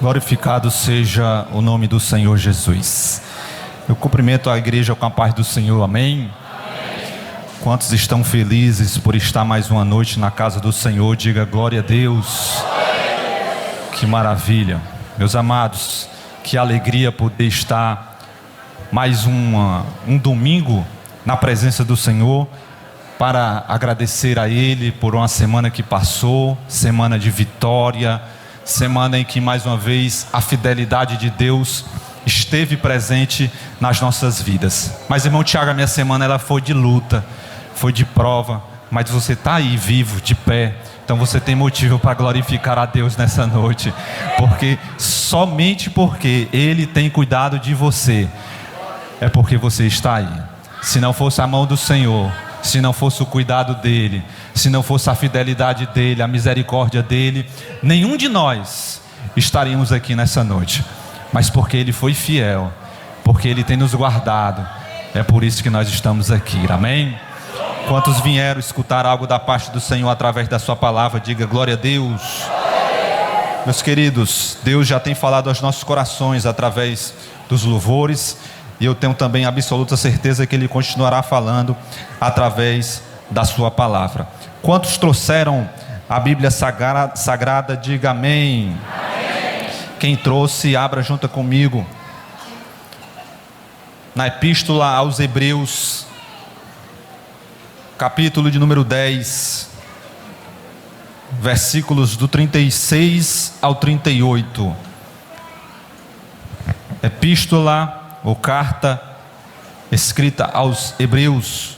Glorificado seja o nome do Senhor Jesus. Eu cumprimento a igreja com a paz do Senhor, amém? Quantos estão felizes por estar mais uma noite na casa do Senhor? Diga glória a Deus. Que maravilha. Meus amados, que alegria poder estar mais um domingo na presença do Senhor, para agradecer a Ele por uma semana que passou, semana de vitória, semana em que mais uma vez a fidelidade de Deus esteve presente nas nossas vidas. Mas irmão Tiago, a minha semana ela foi de luta, foi de prova, mas você está aí vivo, de pé, então você tem motivo para glorificar a Deus nessa noite, porque somente porque Ele tem cuidado de você, é porque você está aí. Se não fosse a mão do Senhor, se não fosse o cuidado dEle, se não fosse a fidelidade dEle, a misericórdia dEle, nenhum de nós estaríamos aqui nessa noite. Mas porque Ele foi fiel, porque Ele tem nos guardado, é por isso que nós estamos aqui, amém? Quantos vieram escutar algo da parte do Senhor através da sua palavra? Diga glória a Deus. Meus queridos, Deus já tem falado aos nossos corações através dos louvores, e eu tenho também absoluta certeza que Ele continuará falando através da sua palavra. Quantos trouxeram a Bíblia Sagrada? Diga amém. Amém. Quem trouxe, abra junto comigo na Epístola aos Hebreus, capítulo de número 10, versículos do 36 ao 38. Epístola ou carta escrita aos Hebreus,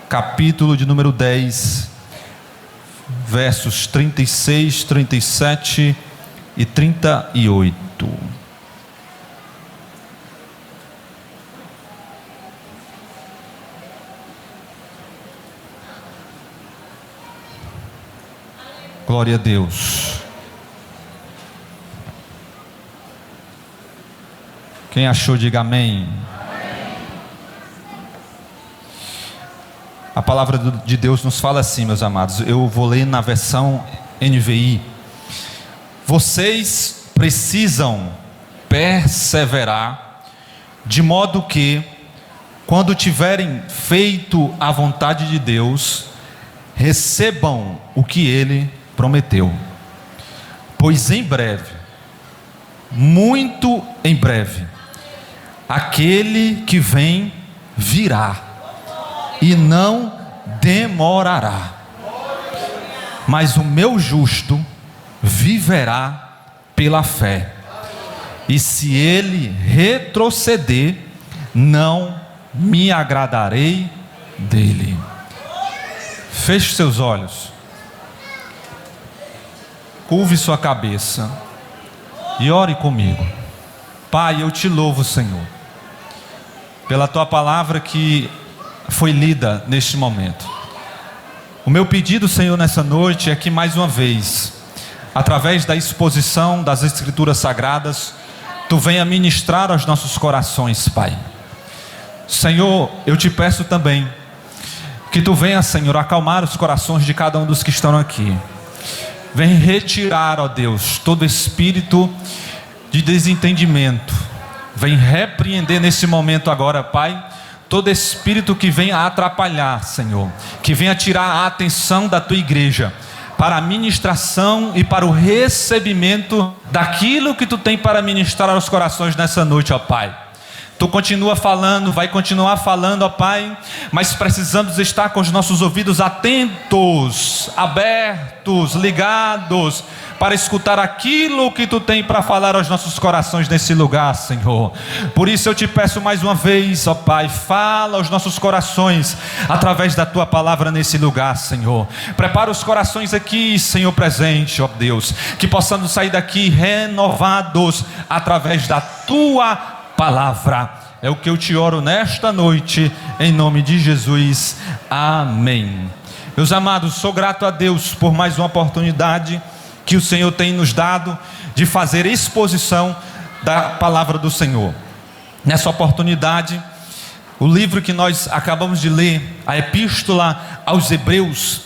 capítulo de número 10, versos 36, 37 e 38. Glória a Deus. Quem achou, diga amém. A palavra de Deus nos fala assim, meus amados. Eu vou ler na versão NVI. Vocês precisam perseverar, de modo que, quando tiverem feito a vontade de Deus, recebam o que Ele prometeu. Pois em breve, muito em breve, aquele que vem virá, e não demorará. Mas o meu justo viverá pela fé, e se ele retroceder, não me agradarei dele. Feche seus olhos, curve sua cabeça e ore comigo. Pai, eu te louvo, Senhor, pela tua palavra que foi lida neste momento. O meu pedido, Senhor, nessa noite é que mais uma vez, através da exposição das Escrituras Sagradas, tu venha ministrar aos nossos corações, Pai. Senhor, eu te peço também que tu venha, Senhor, acalmar os corações de cada um dos que estão aqui. Vem retirar, ó Deus, todo espírito de desentendimento. Vem repreender nesse momento agora, Pai, todo espírito que venha atrapalhar, Senhor, que venha tirar a atenção da tua igreja para a ministração e para o recebimento daquilo que tu tem para ministrar aos corações nessa noite, ó Pai. Tu continua falando, vai continuar falando, ó Pai, mas precisamos estar com os nossos ouvidos atentos, abertos, ligados, para escutar aquilo que tu tem para falar aos nossos corações nesse lugar, Senhor. Por isso eu te peço mais uma vez, ó Pai, fala aos nossos corações através da tua palavra nesse lugar, Senhor. Prepara os corações aqui, Senhor, presente, ó Deus, que possamos sair daqui renovados através da tua palavra. É o que eu te oro nesta noite, em nome de Jesus, amém. Meus amados, sou grato a Deus por mais uma oportunidade que o Senhor tem nos dado de fazer exposição da palavra do Senhor. Nessa oportunidade, o livro que nós acabamos de ler, a Epístola aos Hebreus,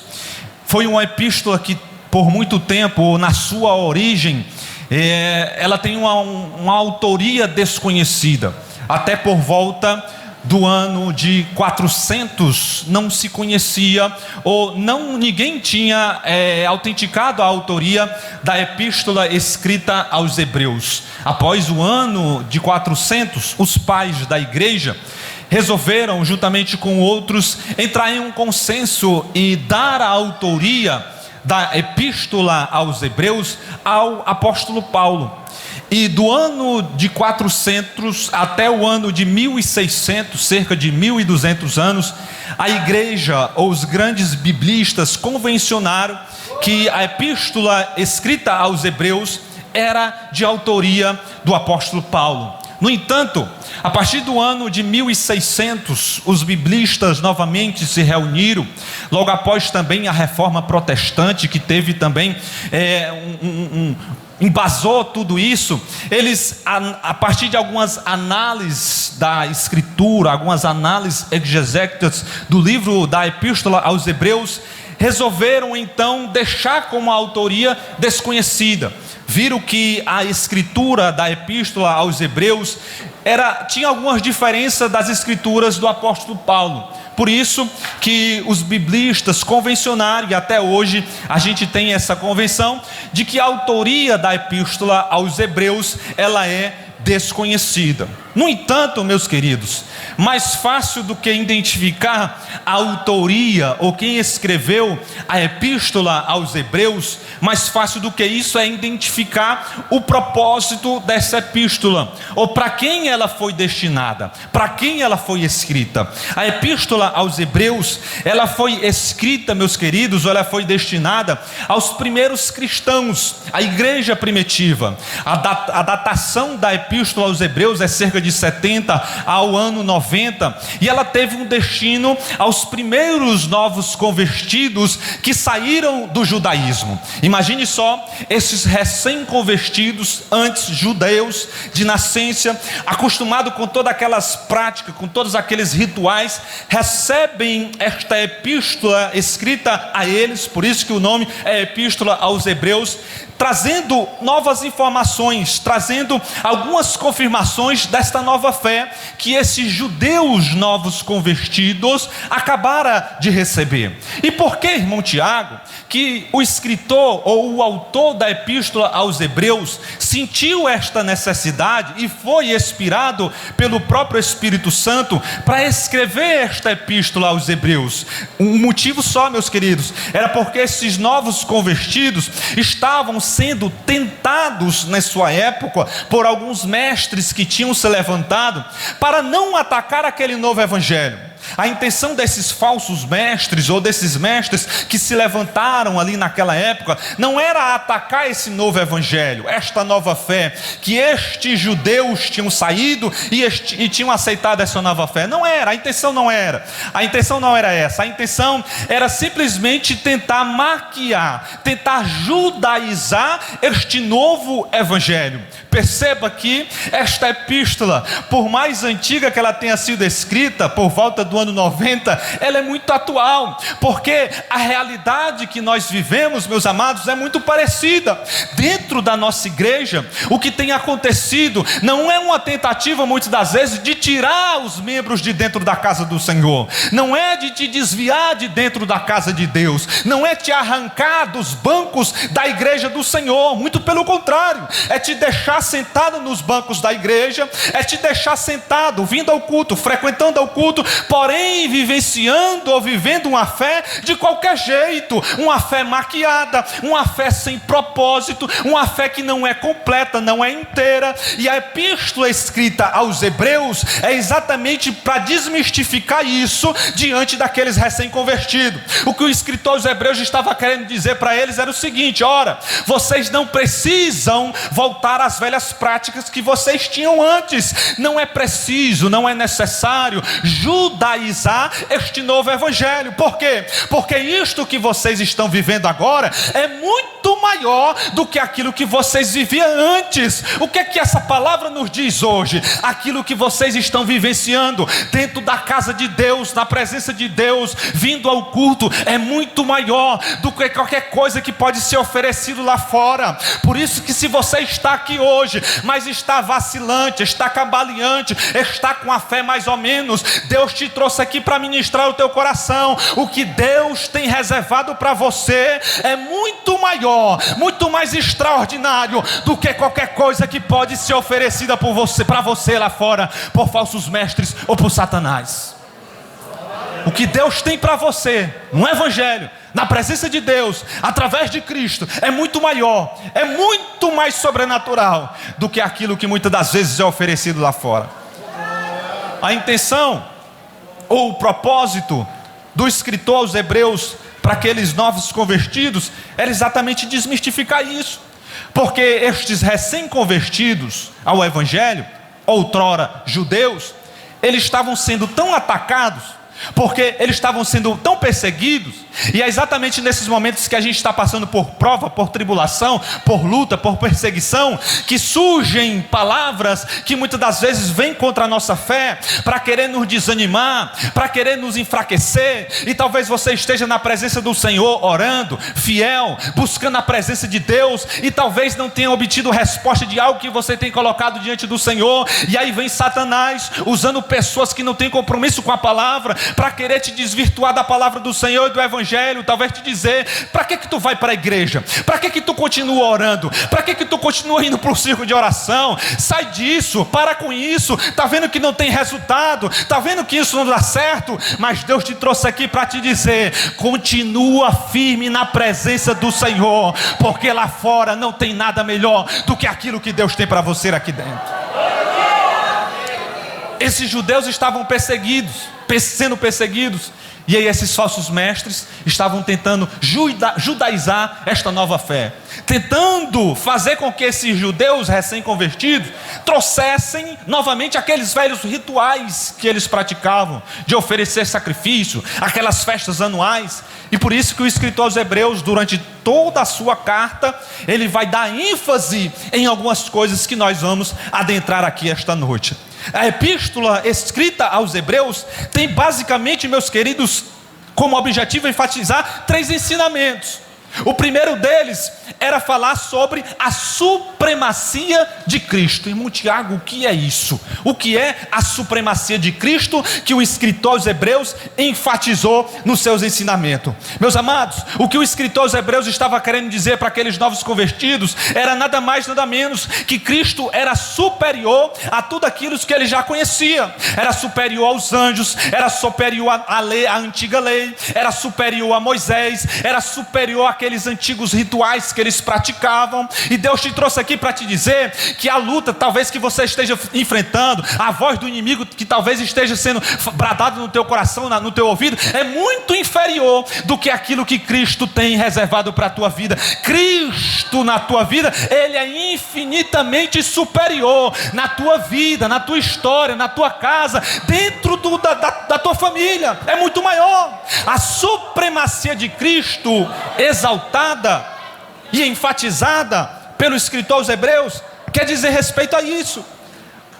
foi uma epístola que por muito tempo, na sua origem, ela tem uma autoria desconhecida. Até por volta do ano de 400 não se conhecia, ou ninguém tinha autenticado a autoria da epístola escrita aos Hebreus. Após o ano de 400, os pais da igreja resolveram, juntamente com outros, entrar em um consenso e dar a autoria da epístola aos Hebreus ao apóstolo Paulo. E do ano de 400 até o ano de 1600, cerca de 1200 anos, a igreja ou os grandes biblistas convencionaram que a epístola escrita aos Hebreus era de autoria do apóstolo Paulo. No entanto, a partir do ano de 1600, os biblistas novamente se reuniram, logo após também a reforma protestante, que teve também embasou tudo isso. Eles, a partir de algumas análises da escritura, algumas análises exegéticas do livro da epístola aos Hebreus, resolveram então deixar como autoria desconhecida. Viram que a escritura da epístola aos Hebreus tinha algumas diferenças das escrituras do apóstolo Paulo. Por isso que os biblistas convencionaram, e até hoje a gente tem essa convenção, de que a autoria da epístola aos Hebreus, ela é desconhecida. No entanto, meus queridos, mais fácil do que identificar a autoria ou quem escreveu a epístola aos Hebreus, mais fácil do que isso é identificar o propósito dessa epístola, ou para quem ela foi destinada, para quem ela foi escrita. A epístola aos Hebreus, ela foi escrita, meus queridos, ou ela foi destinada aos primeiros cristãos, à igreja primitiva. A datação da epístola aos Hebreus é cerca de 70 ao ano 90, e ela teve um destino aos primeiros novos convertidos que saíram do judaísmo. Imagine só, esses recém-convertidos, antes judeus de nascença, acostumados com todas aquelas práticas, com todos aqueles rituais, recebem esta epístola escrita a eles, por isso que o nome é Epístola aos Hebreus, trazendo novas informações, trazendo algumas confirmações desta nova fé que esses judeus novos convertidos acabaram de receber. E por que, irmão Tiago, que o escritor ou o autor da epístola aos Hebreus sentiu esta necessidade e foi inspirado pelo próprio Espírito Santo para escrever esta epístola aos Hebreus? Um motivo só, meus queridos, era porque esses novos convertidos estavam sendo tentados na sua época por alguns mestres que tinham se levantado para não atacar aquele novo evangelho. A intenção desses falsos mestres, ou desses mestres que se levantaram ali naquela época, não era atacar esse novo evangelho, esta nova fé, que estes judeus tinham saído e tinham aceitado essa nova fé. Não era, a intenção não era essa. A intenção era simplesmente tentar maquiar, tentar judaizar este novo evangelho. Perceba que esta epístola, por mais antiga que ela tenha sido escrita, por volta do ano 90, ela é muito atual, porque a realidade que nós vivemos, meus amados, é muito parecida. Dentro da nossa igreja, o que tem acontecido não é uma tentativa, muitas das vezes, de tirar os membros de dentro da casa do Senhor, não é de te desviar de dentro da casa de Deus, não é te arrancar dos bancos da igreja do Senhor, muito pelo contrário, é te deixar sentado nos bancos da igreja, é te deixar sentado, vindo ao culto, frequentando ao culto, porém vivenciando ou vivendo uma fé de qualquer jeito, uma fé maquiada, uma fé sem propósito, uma fé que não é completa, não é inteira. E a epístola escrita aos Hebreus é exatamente para desmistificar isso diante daqueles recém-convertidos. O que o escritor aos Hebreus estava querendo dizer para eles era o seguinte: ora, vocês não precisam voltar às velhas práticas que vocês tinham antes, não é preciso, não é necessário judaizar enraizar este novo evangelho. Por quê? Porque isto que vocês estão vivendo agora é muito maior do que aquilo que vocês viviam antes. O que é que essa palavra nos diz hoje? Aquilo que vocês estão vivenciando dentro da casa de Deus, na presença de Deus, vindo ao culto, é muito maior do que qualquer coisa que pode ser oferecido lá fora. Por isso que se você está aqui hoje, mas está vacilante, está cambaleante, está com a fé mais ou menos, Deus te trouxe aqui para ministrar o teu coração. O que Deus tem reservado para você é muito maior, muito mais extraordinário do que qualquer coisa que pode ser oferecida por você, para você lá fora, por falsos mestres ou por Satanás. O que Deus tem para você no evangelho, na presença de Deus, através de Cristo, é muito maior, é muito mais sobrenatural do que aquilo que muitas das vezes é oferecido lá fora. A intenção ou o propósito do escritor aos Hebreus para aqueles novos convertidos era exatamente desmistificar isso, porque estes recém-convertidos ao evangelho, outrora judeus, eles estavam sendo tão atacados, porque eles estavam sendo tão perseguidos, e é exatamente nesses momentos que a gente está passando por prova, por tribulação, por luta, por perseguição, que surgem palavras que muitas das vezes vêm contra a nossa fé, para querer nos desanimar, para querer nos enfraquecer. E talvez você esteja na presença do Senhor, orando, fiel, buscando a presença de Deus, e talvez não tenha obtido resposta de algo que você tem colocado diante do Senhor, e aí vem Satanás, usando pessoas que não têm compromisso com a palavra, para querer te desvirtuar da palavra do Senhor e do evangelho. Talvez te dizer: para que tu vai para a igreja? Para que tu continua orando? Para que tu continua indo para o círculo de oração? Sai disso, para com isso. Está vendo que não tem resultado? Está vendo que isso não dá certo? Mas Deus te trouxe aqui para te dizer: continua firme na presença do Senhor, porque lá fora não tem nada melhor do que aquilo que Deus tem para você aqui dentro. Esses judeus estavam sendo perseguidos, e aí esses falsos mestres estavam tentando judaizar esta nova fé, tentando fazer com que esses judeus recém-convertidos trouxessem novamente aqueles velhos rituais que eles praticavam, de oferecer sacrifício, aquelas festas anuais. E por isso que o escritor aos Hebreus, durante toda a sua carta, ele vai dar ênfase em algumas coisas que nós vamos adentrar aqui esta noite. A epístola escrita aos Hebreus tem basicamente, meus queridos, como objetivo enfatizar 3 ensinamentos. O primeiro deles era falar sobre a supremacia de Cristo. Irmão Tiago, o que é isso? O que é a supremacia de Cristo que o escritor aos Hebreus enfatizou nos seus ensinamentos? Meus amados, o que o escritor aos Hebreus estava querendo dizer para aqueles novos convertidos era nada mais, nada menos que Cristo era superior a tudo aquilo que ele já conhecia. Era superior aos anjos, era superior à lei, à antiga lei, era superior a Moisés, era superior àqueles antigos rituais que eles praticavam. E Deus te trouxe aqui para te dizer que a luta talvez que você esteja enfrentando, a voz do inimigo que talvez esteja sendo bradado no teu coração, no teu ouvido, é muito inferior do que aquilo que Cristo tem reservado para a tua vida. Cristo na tua vida, Ele é infinitamente superior na tua vida, na tua história, na tua casa, dentro da tua família. É muito maior. A supremacia de Cristo exaltada e enfatizada pelo escritor aos Hebreus quer dizer respeito a isso.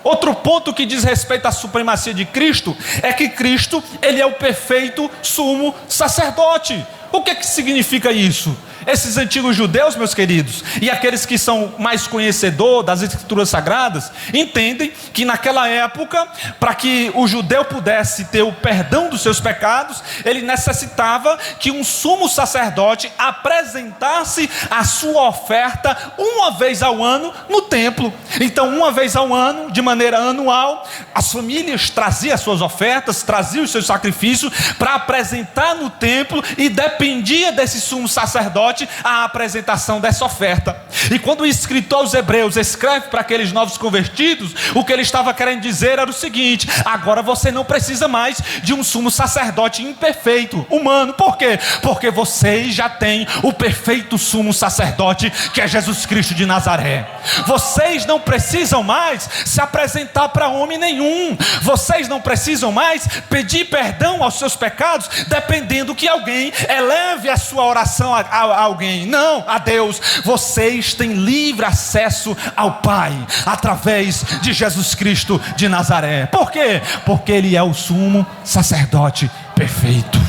Outro ponto que diz respeito à supremacia de Cristo é que Cristo, Ele é o perfeito sumo sacerdote. O que significa isso? Esses antigos judeus, meus queridos, e aqueles que são mais conhecedores das escrituras sagradas, entendem que naquela época, para que o judeu pudesse ter o perdão dos seus pecados, ele necessitava que um sumo sacerdote apresentasse a sua oferta uma vez ao ano no templo. Então, uma vez ao ano, de maneira anual, as famílias traziam as suas ofertas, traziam os seus sacrifícios para apresentar no templo e depois dependia desse sumo sacerdote a apresentação dessa oferta. E quando o escritor aos Hebreus escreve para aqueles novos convertidos, o que ele estava querendo dizer era o seguinte: agora você não precisa mais de um sumo sacerdote imperfeito, humano. Por quê? Porque vocês já têm o perfeito sumo sacerdote, que é Jesus Cristo de Nazaré. Vocês não precisam mais se apresentar para homem nenhum. Vocês não precisam mais pedir perdão aos seus pecados, dependendo que alguém eleve a sua oração a alguém. Não, a Deus. Vocês têm livre acesso ao Pai, através de Jesus Cristo de Nazaré. Por quê? Porque Ele é o sumo sacerdote perfeito.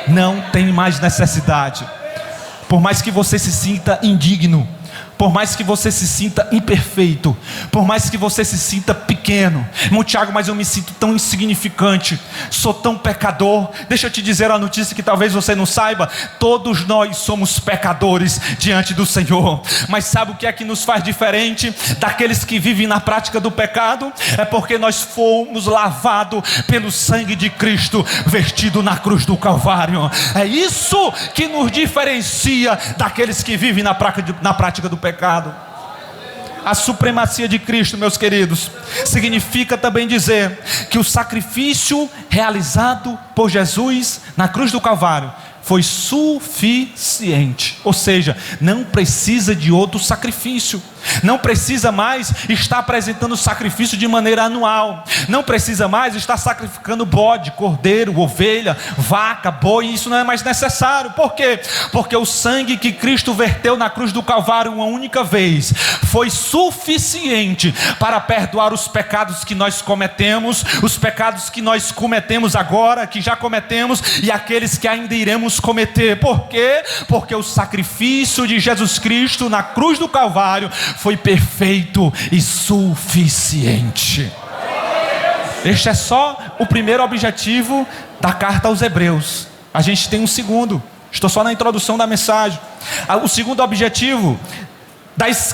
Não tem mais necessidade. Por mais que você se sinta indigno, por mais que você se sinta imperfeito, por mais que você se sinta pequeno, Tiago, mas eu me sinto tão insignificante, sou tão pecador. Deixa eu te dizer a notícia que talvez você não saiba: todos nós somos pecadores diante do Senhor. Mas sabe o que é que nos faz diferente daqueles que vivem na prática do pecado? É porque nós fomos lavados pelo sangue de Cristo, vestido na cruz do Calvário. É isso que nos diferencia daqueles que vivem na prática do pecado. A supremacia de Cristo, meus queridos, significa também dizer que o sacrifício realizado por Jesus na cruz do Calvário foi suficiente. Ou seja, não precisa de outro sacrifício. Não precisa mais estar apresentando sacrifício de maneira anual. Não precisa mais estar sacrificando bode, cordeiro, ovelha, vaca, boi. Isso não é mais necessário. Por quê? Porque o sangue que Cristo verteu na cruz do Calvário uma única vez foi suficiente para perdoar os pecados que nós cometemos, os pecados que nós cometemos agora, que já cometemos, e aqueles que ainda iremos cometer. Por quê? Porque o sacrifício de Jesus Cristo na cruz do Calvário foi perfeito e suficiente. Este é só o primeiro objetivo da carta aos Hebreus. A gente tem um segundo. Estou só na introdução da mensagem. O segundo objetivo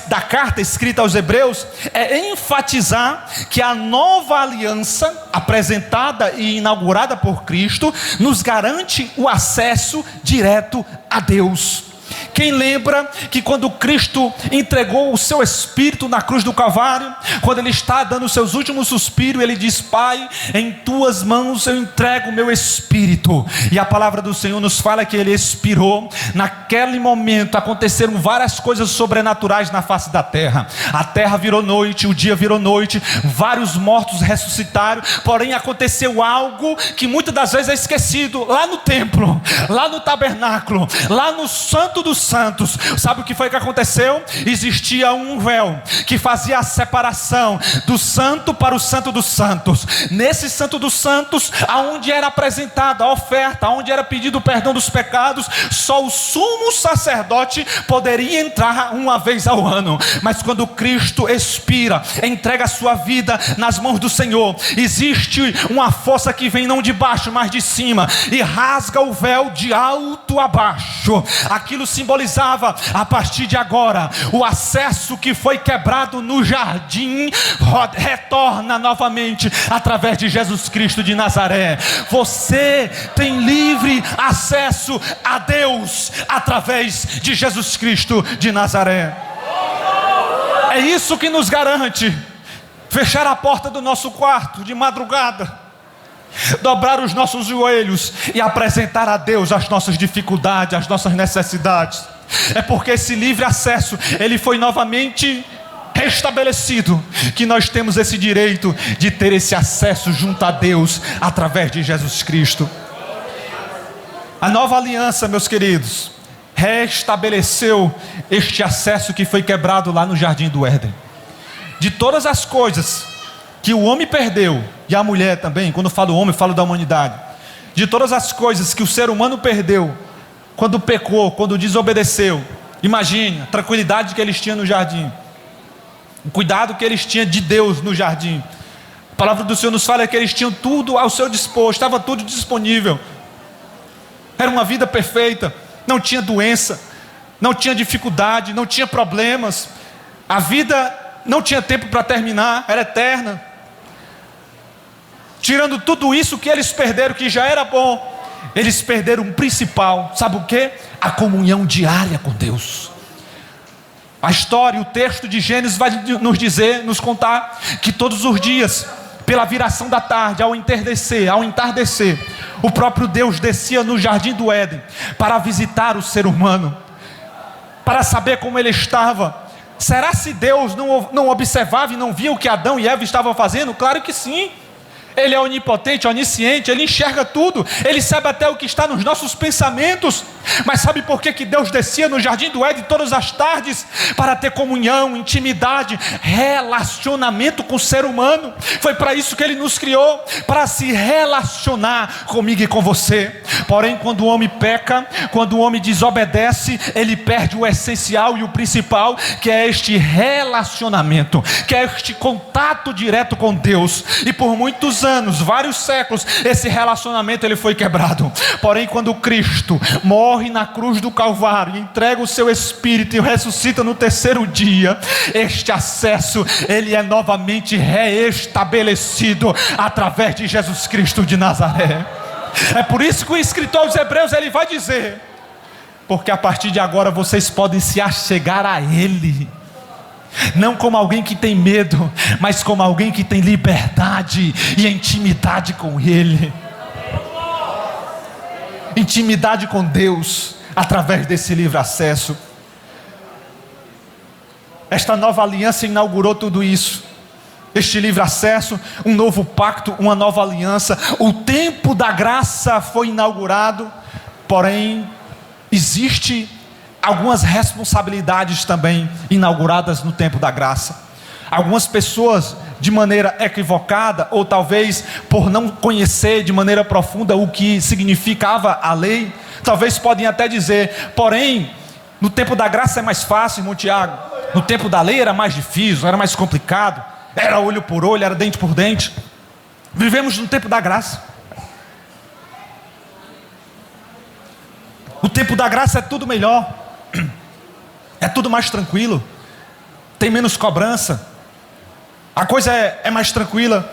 da carta escrita aos Hebreus é enfatizar que a nova aliança apresentada e inaugurada por Cristo nos garante o acesso direto a Deus. Quem lembra que quando Cristo entregou o seu Espírito na cruz do Calvário, quando Ele está dando os seus últimos suspiros, Ele diz: Pai, em Tuas mãos eu entrego o meu Espírito. E a palavra do Senhor nos fala que Ele expirou. Naquele momento aconteceram várias coisas sobrenaturais na face da terra. A terra virou noite, o dia virou noite, vários mortos ressuscitaram. Porém aconteceu algo que muitas das vezes é esquecido. Lá no templo, lá no tabernáculo, lá no Santo dos Santos, sabe o que foi que aconteceu? Existia um véu que fazia a separação do santo para o Santo dos Santos. Nesse Santo dos Santos, aonde era apresentada a oferta, aonde era pedido o perdão dos pecados, só o sumo sacerdote poderia entrar uma vez ao ano. Mas quando Cristo expira, entrega a sua vida nas mãos do Senhor, existe uma força que vem não de baixo, mas de cima, e rasga o véu de alto a baixo. Aquilo simbolizava, a partir de agora, o acesso que foi quebrado no jardim retorna novamente através de Jesus Cristo de Nazaré. Você tem livre acesso a Deus através de Jesus Cristo de Nazaré. É isso que nos garante fechar a porta do nosso quarto de madrugada, dobrar os nossos joelhos e apresentar a Deus as nossas dificuldades, as nossas necessidades. É porque esse livre acesso, ele foi novamente restabelecido, que nós temos esse direito de ter esse acesso junto a Deus através de Jesus Cristo. A nova aliança, meus queridos, restabeleceu este acesso que foi quebrado lá no jardim do Éden. De todas as coisas que o homem perdeu, e a mulher também, quando eu falo homem, eu falo da humanidade. De todas as coisas que o ser humano perdeu quando pecou, quando desobedeceu, imagine a tranquilidade que eles tinham no jardim, o cuidado que eles tinham de Deus no jardim. A palavra do Senhor nos fala que eles tinham tudo ao seu dispor, estava tudo disponível. Era uma vida perfeita, não tinha doença, não tinha dificuldade, não tinha problemas. A vida não tinha tempo para terminar, era eterna. Tirando tudo isso que eles perderam, que já era bom, eles perderam o principal, sabe o quê? A comunhão diária com Deus. A história, o texto de Gênesis vai nos dizer, nos contar, que todos os dias, pela viração da tarde, ao entardecer, o próprio Deus descia no jardim do Éden, para visitar o ser humano, para saber como ele estava. Será se Deus não observava e não via o que Adão e Eva estavam fazendo? Claro que sim. Ele é onipotente, onisciente, Ele enxerga tudo, Ele sabe até o que está nos nossos pensamentos. Mas sabe por que Deus descia no jardim do Éden todas as tardes? Para ter comunhão, intimidade, relacionamento com o ser humano. Foi para isso que Ele nos criou, para se relacionar comigo e com você. Porém, quando o homem peca, quando o homem desobedece, ele perde o essencial e o principal, que é este relacionamento, que é este contato direto com Deus. E por muitos anos, vários séculos, esse relacionamento ele foi quebrado. Porém, quando Cristo morre na cruz do Calvário, entrega o seu Espírito e ressuscita no terceiro dia, este acesso ele é novamente reestabelecido através de Jesus Cristo de Nazaré. É por isso que o escritor aos Hebreus ele vai dizer: porque a partir de agora vocês podem se achegar a Ele, não como alguém que tem medo, mas como alguém que tem liberdade e intimidade com Ele. Intimidade com Deus, através desse livre acesso. Esta nova aliança inaugurou tudo isso. Este livre acesso, um novo pacto, uma nova aliança. O tempo da graça foi inaugurado. Porém, existe algumas responsabilidades também inauguradas no tempo da graça. Algumas pessoas, de maneira equivocada, ou talvez por não conhecer de maneira profunda o que significava a lei, talvez podem até dizer: porém, no tempo da graça é mais fácil, irmão Tiago. No tempo da lei era mais difícil, era mais complicado, era olho por olho, era dente por dente. Vivemos no tempo da graça. O tempo da graça é tudo melhor, é tudo mais tranquilo, tem menos cobrança, a coisa é mais tranquila.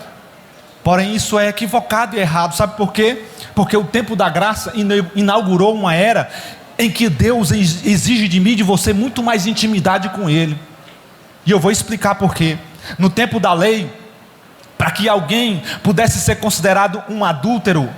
Porém, isso é equivocado e errado. Sabe por quê? Porque o tempo da graça inaugurou uma era em que Deus exige de mim e de você muito mais intimidade com Ele. E eu vou explicar por quê. No tempo da lei, para que alguém pudesse ser considerado um adúltero,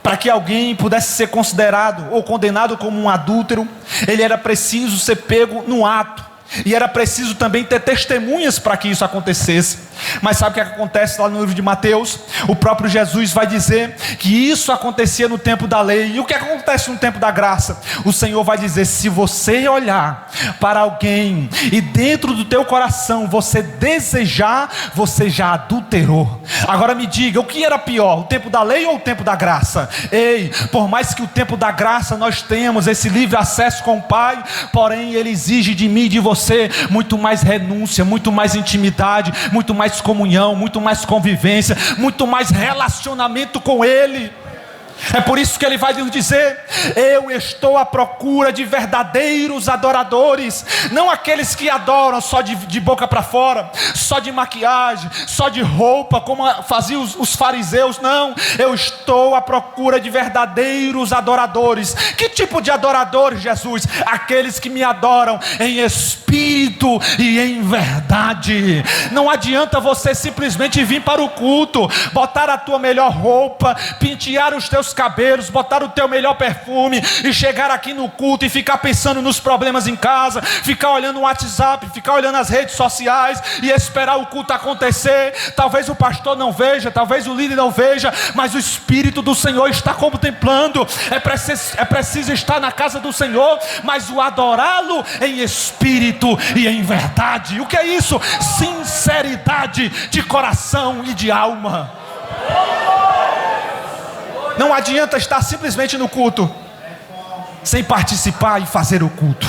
para que alguém pudesse ser considerado ou condenado como um adúltero, ele era preciso ser pego no ato. E era preciso também ter testemunhas para que isso acontecesse. Mas sabe o que acontece lá no livro de Mateus? O próprio Jesus vai dizer que isso acontecia no tempo da lei. E o que acontece no tempo da graça? O Senhor vai dizer: se você olhar para alguém e dentro do teu coração você desejar, você já adulterou. Agora me diga, o que era pior, o tempo da lei ou o tempo da graça? Ei, por mais que o tempo da graça nós tenhamos esse livre acesso com o Pai, porém Ele exige de mim e de você muito mais renúncia, muito mais intimidade, muito mais comunhão, muito mais convivência, muito mais relacionamento com Ele. É por isso que Ele vai nos dizer: eu estou à procura de verdadeiros adoradores, não aqueles que adoram só de boca para fora, só de maquiagem, só de roupa, como faziam os fariseus. Não, eu estou à procura de verdadeiros adoradores. Que tipo de adoradores, Jesus? Aqueles que me adoram em espírito e em verdade. Não adianta você simplesmente vir para o culto, botar a tua melhor roupa, pentear os teus cabelos, botar o teu melhor perfume e chegar aqui no culto e ficar pensando nos problemas em casa, ficar olhando o WhatsApp, ficar olhando as redes sociais e esperar o culto acontecer. Talvez o pastor não veja, talvez o líder não veja, mas o Espírito do Senhor está contemplando. É preciso estar na casa do Senhor, mas o adorá-lo em espírito e em verdade. O que é isso? Sinceridade de coração e de alma. Não adianta estar simplesmente no culto sem participar e fazer o culto.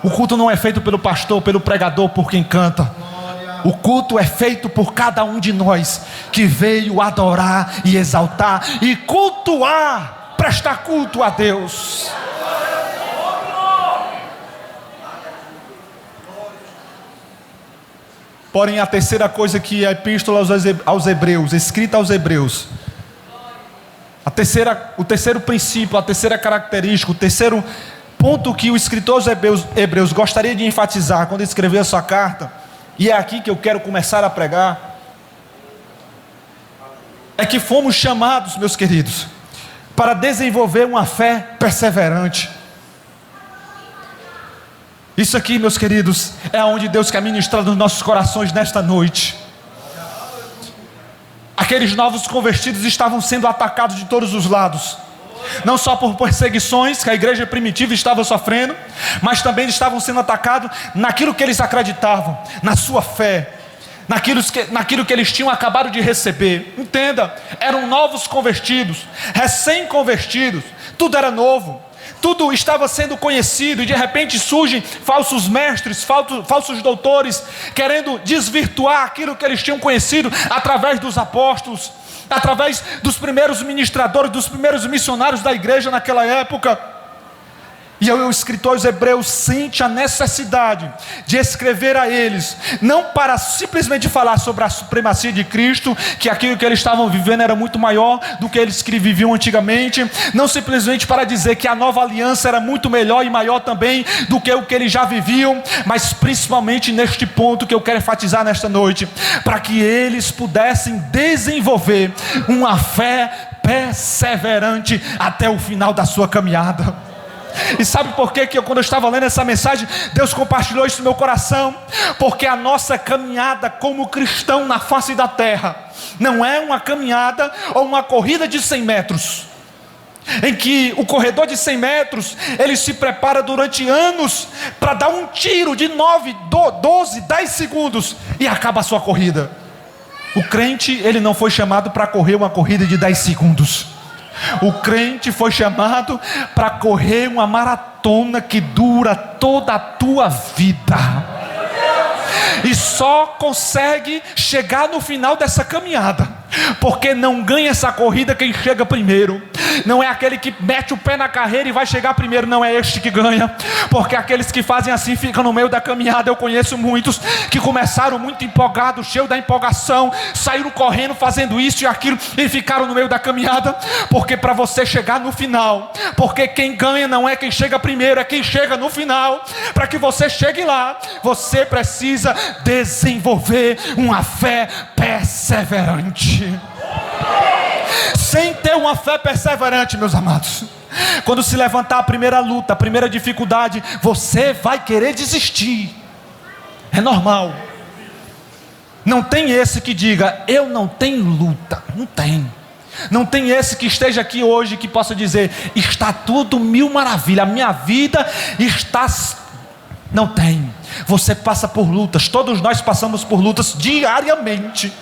O culto não é feito pelo pastor, pelo pregador, por quem canta. O culto é feito por cada um de nós que veio adorar e exaltar e cultuar, prestar culto a Deus. Porém, a terceira coisa que a epístola aos Hebreus, escrita aos Hebreus, o terceiro princípio, a terceira característica, o terceiro ponto que o escritor aos Hebreus gostaria de enfatizar quando escreveu a sua carta, e é aqui que eu quero começar a pregar, é que fomos chamados, meus queridos, para desenvolver uma fé perseverante. Isso aqui, meus queridos, é onde Deus quer ministrar nos nossos corações nesta noite. Aqueles novos convertidos estavam sendo atacados de todos os lados, não só por perseguições que a igreja primitiva estava sofrendo, mas também estavam sendo atacados naquilo que eles acreditavam, na sua fé, naquilo que eles tinham acabado de receber. Entenda, eram novos convertidos, recém-convertidos, tudo era novo, tudo estava sendo conhecido, e de repente surgem falsos mestres, falsos doutores, querendo desvirtuar aquilo que eles tinham conhecido através dos apóstolos, através dos primeiros ministradores, dos primeiros missionários da igreja naquela época. E o escritor aos Hebreus sente a necessidade de escrever a eles, não para simplesmente falar sobre a supremacia de Cristo, que aquilo que eles estavam vivendo era muito maior do que eles que viviam antigamente, não simplesmente para dizer que a nova aliança era muito melhor e maior também do que o que eles já viviam, mas principalmente neste ponto que eu quero enfatizar nesta noite, para que eles pudessem desenvolver uma fé perseverante até o final da sua caminhada. E sabe por que quando eu estava lendo essa mensagem, Deus compartilhou isso no meu coração? Porque a nossa caminhada como cristão na face da terra não é uma caminhada ou uma corrida de 100 metros, em que o corredor de 100 metros, ele se prepara durante anos para dar um tiro de 9, 12, 10 segundos e acaba a sua corrida. O crente, ele não foi chamado para correr uma corrida de 10 segundos. O crente foi chamado para correr uma maratona que dura toda a tua vida, e só consegue chegar no final dessa caminhada, porque não ganha essa corrida quem chega primeiro. Não é aquele que mete o pé na carreira e vai chegar primeiro, não é este que ganha, porque aqueles que fazem assim ficam no meio da caminhada. Eu conheço muitos que começaram muito empolgados, cheios da empolgação, saíram correndo fazendo isso e aquilo e ficaram no meio da caminhada, porque para você chegar no final, porque quem ganha não é quem chega primeiro, é quem chega no final. Para que você chegue lá, você precisa desenvolver uma fé perseverante. Sem ter uma fé perseverante, meus amados, quando se levantar a primeira luta, a primeira dificuldade, você vai querer desistir. É normal. Não tem esse que diga, eu não tenho luta. Não tem. Não tem esse que esteja aqui hoje que possa dizer, está tudo mil maravilha, a minha vida está... Não tem. Você passa por lutas, todos nós passamos por lutas diariamente.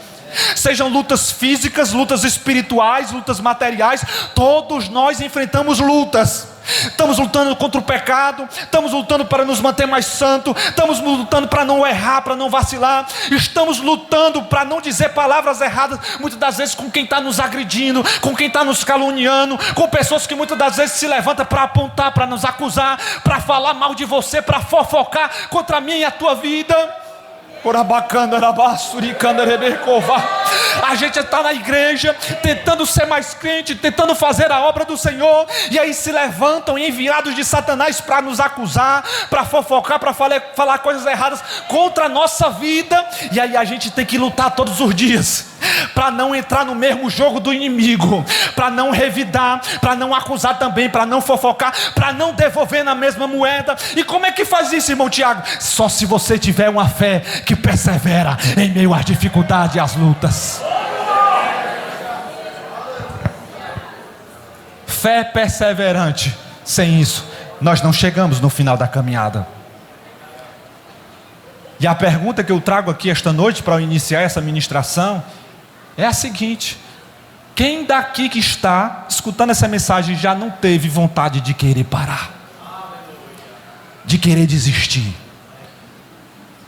Sejam lutas físicas, lutas espirituais, lutas materiais, todos nós enfrentamos lutas. Estamos lutando contra o pecado, estamos lutando para nos manter mais santo, estamos lutando para não errar, para não vacilar, estamos lutando para não dizer palavras erradas, muitas das vezes com quem está nos agredindo, com quem está nos caluniando, com pessoas que muitas das vezes se levantam para apontar, para nos acusar, para falar mal de você, para fofocar contra a minha e a tua vida. A gente está na igreja tentando ser mais crente, tentando fazer a obra do Senhor, e aí se levantam enviados de Satanás para nos acusar, para fofocar, para falar coisas erradas contra a nossa vida. E aí a gente tem que lutar todos os dias para não entrar no mesmo jogo do inimigo, para não revidar, para não acusar também, para não fofocar, para não devolver na mesma moeda. E como é que faz isso, irmão Tiago? Só se você tiver uma fé que persevera em meio às dificuldades e às lutas. Fé perseverante. Sem isso, nós não chegamos no final da caminhada. E a pergunta que eu trago aqui esta noite para iniciar essa ministração é a seguinte: quem daqui que está escutando essa mensagem já não teve vontade de querer parar, de querer desistir?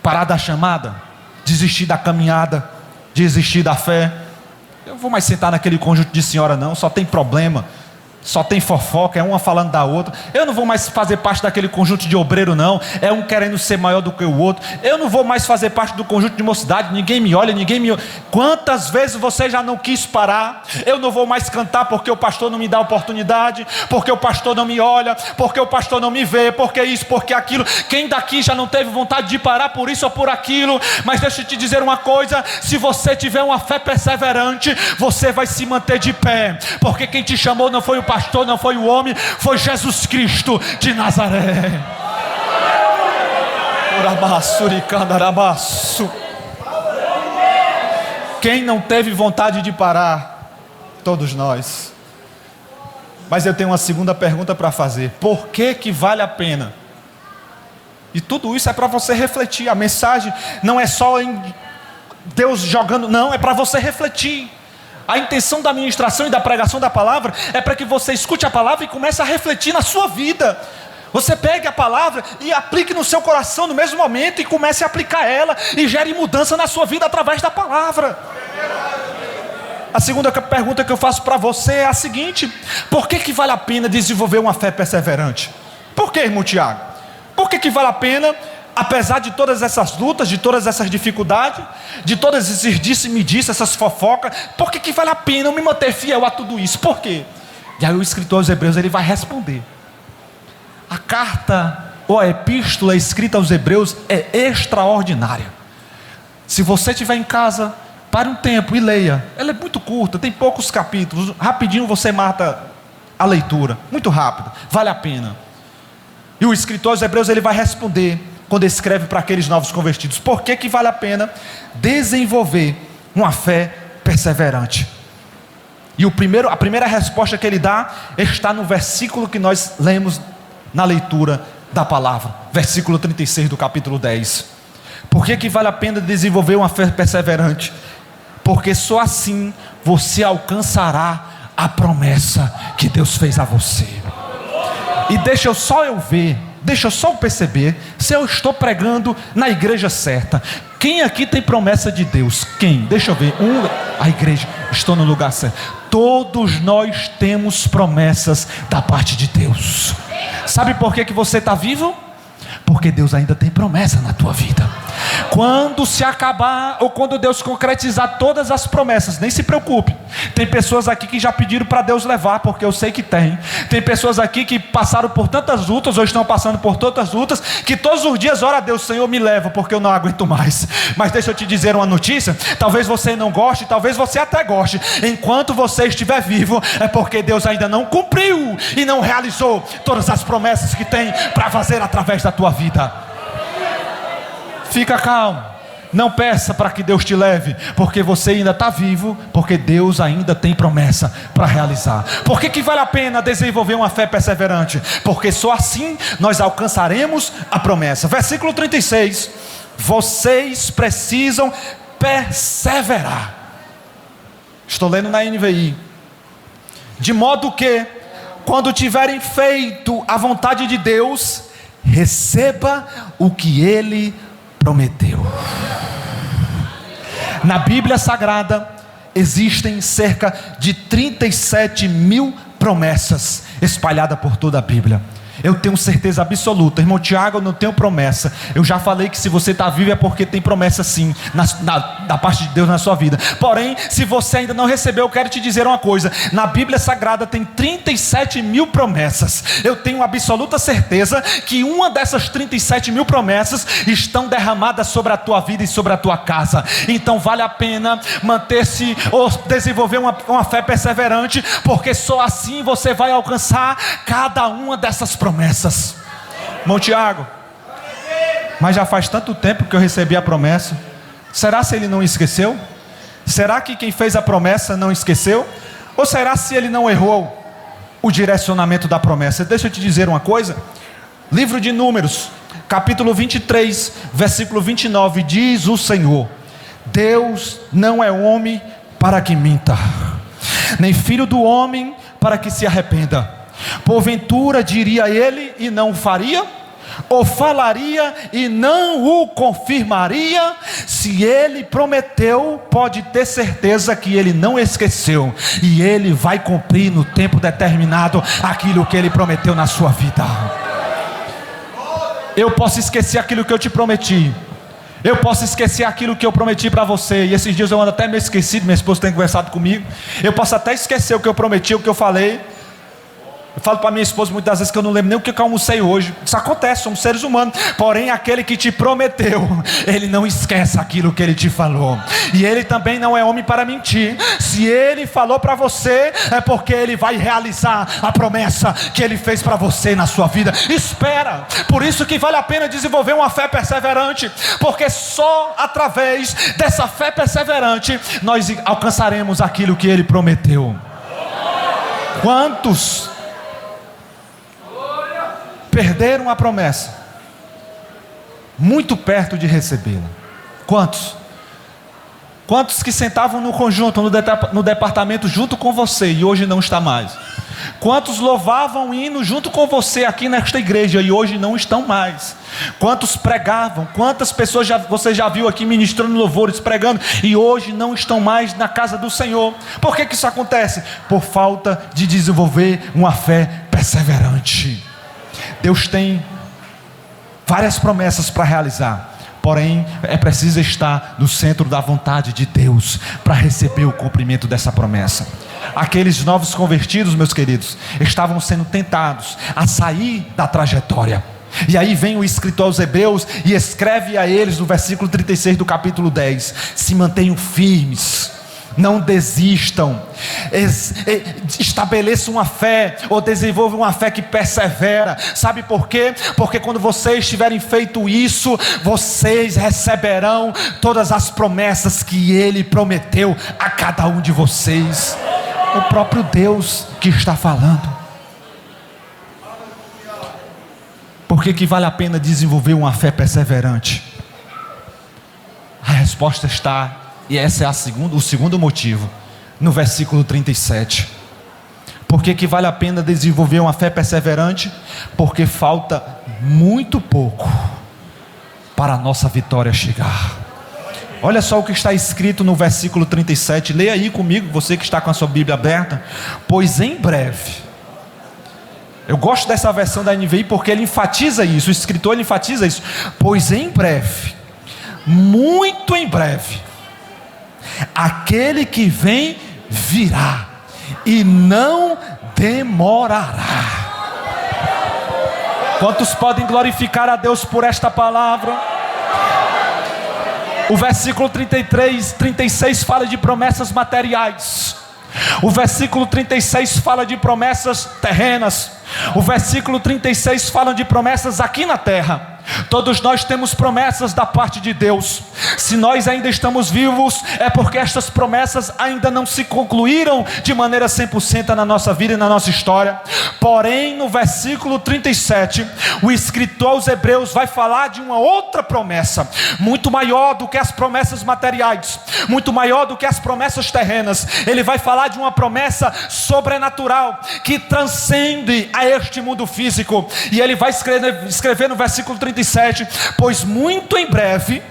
Parar da chamada, desistir da caminhada, desistir da fé. Eu não vou mais sentar naquele conjunto de senhora não, só tem problema. Só tem fofoca, é uma falando da outra. Eu não vou mais fazer parte daquele conjunto de obreiro, não. É um querendo ser maior do que o outro. Eu não vou mais fazer parte do conjunto de mocidade. Ninguém me olha, ninguém me olha. Quantas vezes você já não quis parar? Eu não vou mais cantar porque o pastor não me dá oportunidade, porque o pastor não me olha, porque o pastor não me vê, porque isso, porque aquilo. Quem daqui já não teve vontade de parar por isso ou por aquilo? Mas deixa eu te dizer uma coisa: se você tiver uma fé perseverante, você vai se manter de pé, porque quem te chamou não foi o pastor, não foi o homem, foi Jesus Cristo de Nazaré. Quem não teve vontade de parar? Todos nós. Mas eu tenho uma segunda pergunta para fazer: por que vale a pena? E tudo isso é para você refletir. A mensagem não é só em Deus jogando, não, é para você refletir. A intenção da ministração e da pregação da palavra é para que você escute a palavra e comece a refletir na sua vida. Você pegue a palavra e aplique no seu coração no mesmo momento e comece a aplicar ela e gere mudança na sua vida através da palavra. A segunda pergunta que eu faço para você é a seguinte: por que vale a pena desenvolver uma fé perseverante? Por que, irmão Tiago? Por que vale a pena, apesar de todas essas lutas, de todas essas dificuldades, de todos esses disse-me-disse, essas fofocas, por que vale a pena eu me manter fiel a tudo isso? Por quê? E aí o escritor aos Hebreus, ele vai responder. A carta ou a epístola escrita aos Hebreus é extraordinária. Se você estiver em casa, pare um tempo e leia. Ela é muito curta, tem poucos capítulos. Rapidinho você mata a leitura, muito rápido, vale a pena. E o escritor aos Hebreus, ele vai responder quando escreve para aqueles novos convertidos: por que vale a pena desenvolver uma fé perseverante? E a primeira resposta que ele dá está no versículo que nós lemos na leitura da palavra, versículo 36 do capítulo 10. Por que vale a pena desenvolver uma fé perseverante? Porque só assim você alcançará a promessa que Deus fez a você. E deixa eu só perceber se eu estou pregando na igreja certa. Quem aqui tem promessa de Deus? Quem? Deixa eu ver. A igreja. Estou no lugar certo. Todos nós temos promessas da parte de Deus. Sabe por que você está vivo? Porque Deus ainda tem promessa na tua vida. Quando se acabar, ou quando Deus concretizar todas as promessas, nem se preocupe. Tem pessoas aqui que já pediram para Deus levar, porque eu sei que tem. Tem pessoas aqui que passaram por tantas lutas, ou estão passando por tantas lutas, que todos os dias ora a Deus: Senhor, me leva, porque eu não aguento mais. Mas deixa eu te dizer uma notícia: talvez você não goste, talvez você até goste. Enquanto você estiver vivo, é porque Deus ainda não cumpriu e não realizou todas as promessas que tem para fazer através da tua vida. Fica calmo, não peça para que Deus te leve, porque você ainda está vivo, porque Deus ainda tem promessa para realizar. Por que vale a pena desenvolver uma fé perseverante? Porque só assim nós alcançaremos a promessa. Versículo 36: vocês precisam perseverar. Estou lendo na NVI. De modo que, quando tiverem feito a vontade de Deus, receba o que Ele prometeu. Na Bíblia Sagrada existem cerca de 37 mil promessas espalhadas por toda a Bíblia. Eu tenho certeza absoluta, irmão Tiago, eu não tenho promessa. Eu já falei que se você está vivo é porque tem promessa sim, da parte de Deus na sua vida. Porém, se você ainda não recebeu, eu quero te dizer uma coisa: na Bíblia Sagrada tem 37 mil promessas. Eu tenho absoluta certeza que uma dessas 37 mil promessas estão derramadas sobre a tua vida e sobre a tua casa. Então vale a pena manter-se ou desenvolver uma fé perseverante, porque só assim você vai alcançar cada uma dessas promessas. Irmão Tiago, mas já faz tanto tempo que eu recebi a promessa. Será se ele não esqueceu? Será que quem fez a promessa não esqueceu? Ou será se ele não errou o direcionamento da promessa? Deixa eu te dizer uma coisa. Livro de Números, capítulo 23, versículo 29, diz o Senhor: Deus não é homem para que minta, nem filho do homem para que se arrependa. Porventura diria ele e não o faria? ou falaria e não o confirmaria? Se ele prometeu, pode ter certeza que ele não esqueceu, e ele vai cumprir no tempo determinado aquilo que ele prometeu na sua vida. Eu posso esquecer aquilo que eu te prometi, eu posso esquecer aquilo que eu prometi para você, e esses dias eu ando até meio esquecido, minha esposa tem conversado comigo. Eu posso até esquecer o que eu prometi, o que eu falei. Eu falo para minha esposa muitas vezes que eu não lembro nem o que eu almocei hoje. Isso acontece, somos seres humanos. Porém, aquele que te prometeu, ele não esquece aquilo que ele te falou. E ele também não é homem para mentir. Se ele falou para você, é porque ele vai realizar a promessa que ele fez para você na sua vida. Espera. Por isso que vale a pena desenvolver uma fé perseverante, porque só através dessa fé perseverante nós alcançaremos aquilo que ele prometeu. Quantos perderam a promessa, muito perto de recebê-la? Quantos? Quantos que sentavam no conjunto, no departamento junto com você e hoje não está mais? Quantos louvavam o hino junto com você aqui nesta igreja e hoje não estão mais? Quantos pregavam? Quantas pessoas você já viu aqui ministrando louvores, pregando, e hoje não estão mais na casa do Senhor? Por que isso acontece? Por falta de desenvolver uma fé perseverante. Deus tem várias promessas para realizar, porém é preciso estar no centro da vontade de Deus para receber o cumprimento dessa promessa. Aqueles novos convertidos, meus queridos, estavam sendo tentados a sair da trajetória. E aí vem o escritor aos Hebreus e escreve a eles no versículo 36 do capítulo 10: se mantenham firmes, não desistam, estabeleçam uma fé, ou desenvolvam uma fé que persevera. Sabe por quê? Porque quando vocês tiverem feito isso, vocês receberão todas as promessas que Ele prometeu a cada um de vocês. O próprio Deus que está falando. Por que vale a pena desenvolver uma fé perseverante? A resposta está, e esse é o segundo motivo, no versículo 37. Por que vale a pena desenvolver uma fé perseverante? Porque falta muito pouco para a nossa vitória chegar. Olha só o que está escrito no versículo 37. Leia aí comigo, você que está com a sua Bíblia aberta. Pois em breve. Eu gosto dessa versão da NVI porque ele enfatiza isso. O escritor ele enfatiza isso. Pois em breve, muito em breve, aquele que vem virá e não demorará. Quantos podem glorificar a Deus por esta palavra? O versículo 36 fala de promessas materiais. O versículo 36 fala de promessas terrenas. O versículo 36 fala de promessas aqui na terra. Todos nós temos promessas da parte de Deus. Se nós ainda estamos vivos, é porque estas promessas ainda não se concluíram de maneira 100% na nossa vida e na nossa história. Porém, no versículo 37, o escritor aos Hebreus vai falar de uma outra promessa, muito maior do que as promessas materiais, muito maior do que as promessas terrenas. Ele vai falar de uma promessa sobrenatural, que transcende a este mundo físico. E ele vai escrever no versículo 37, pois muito em breve,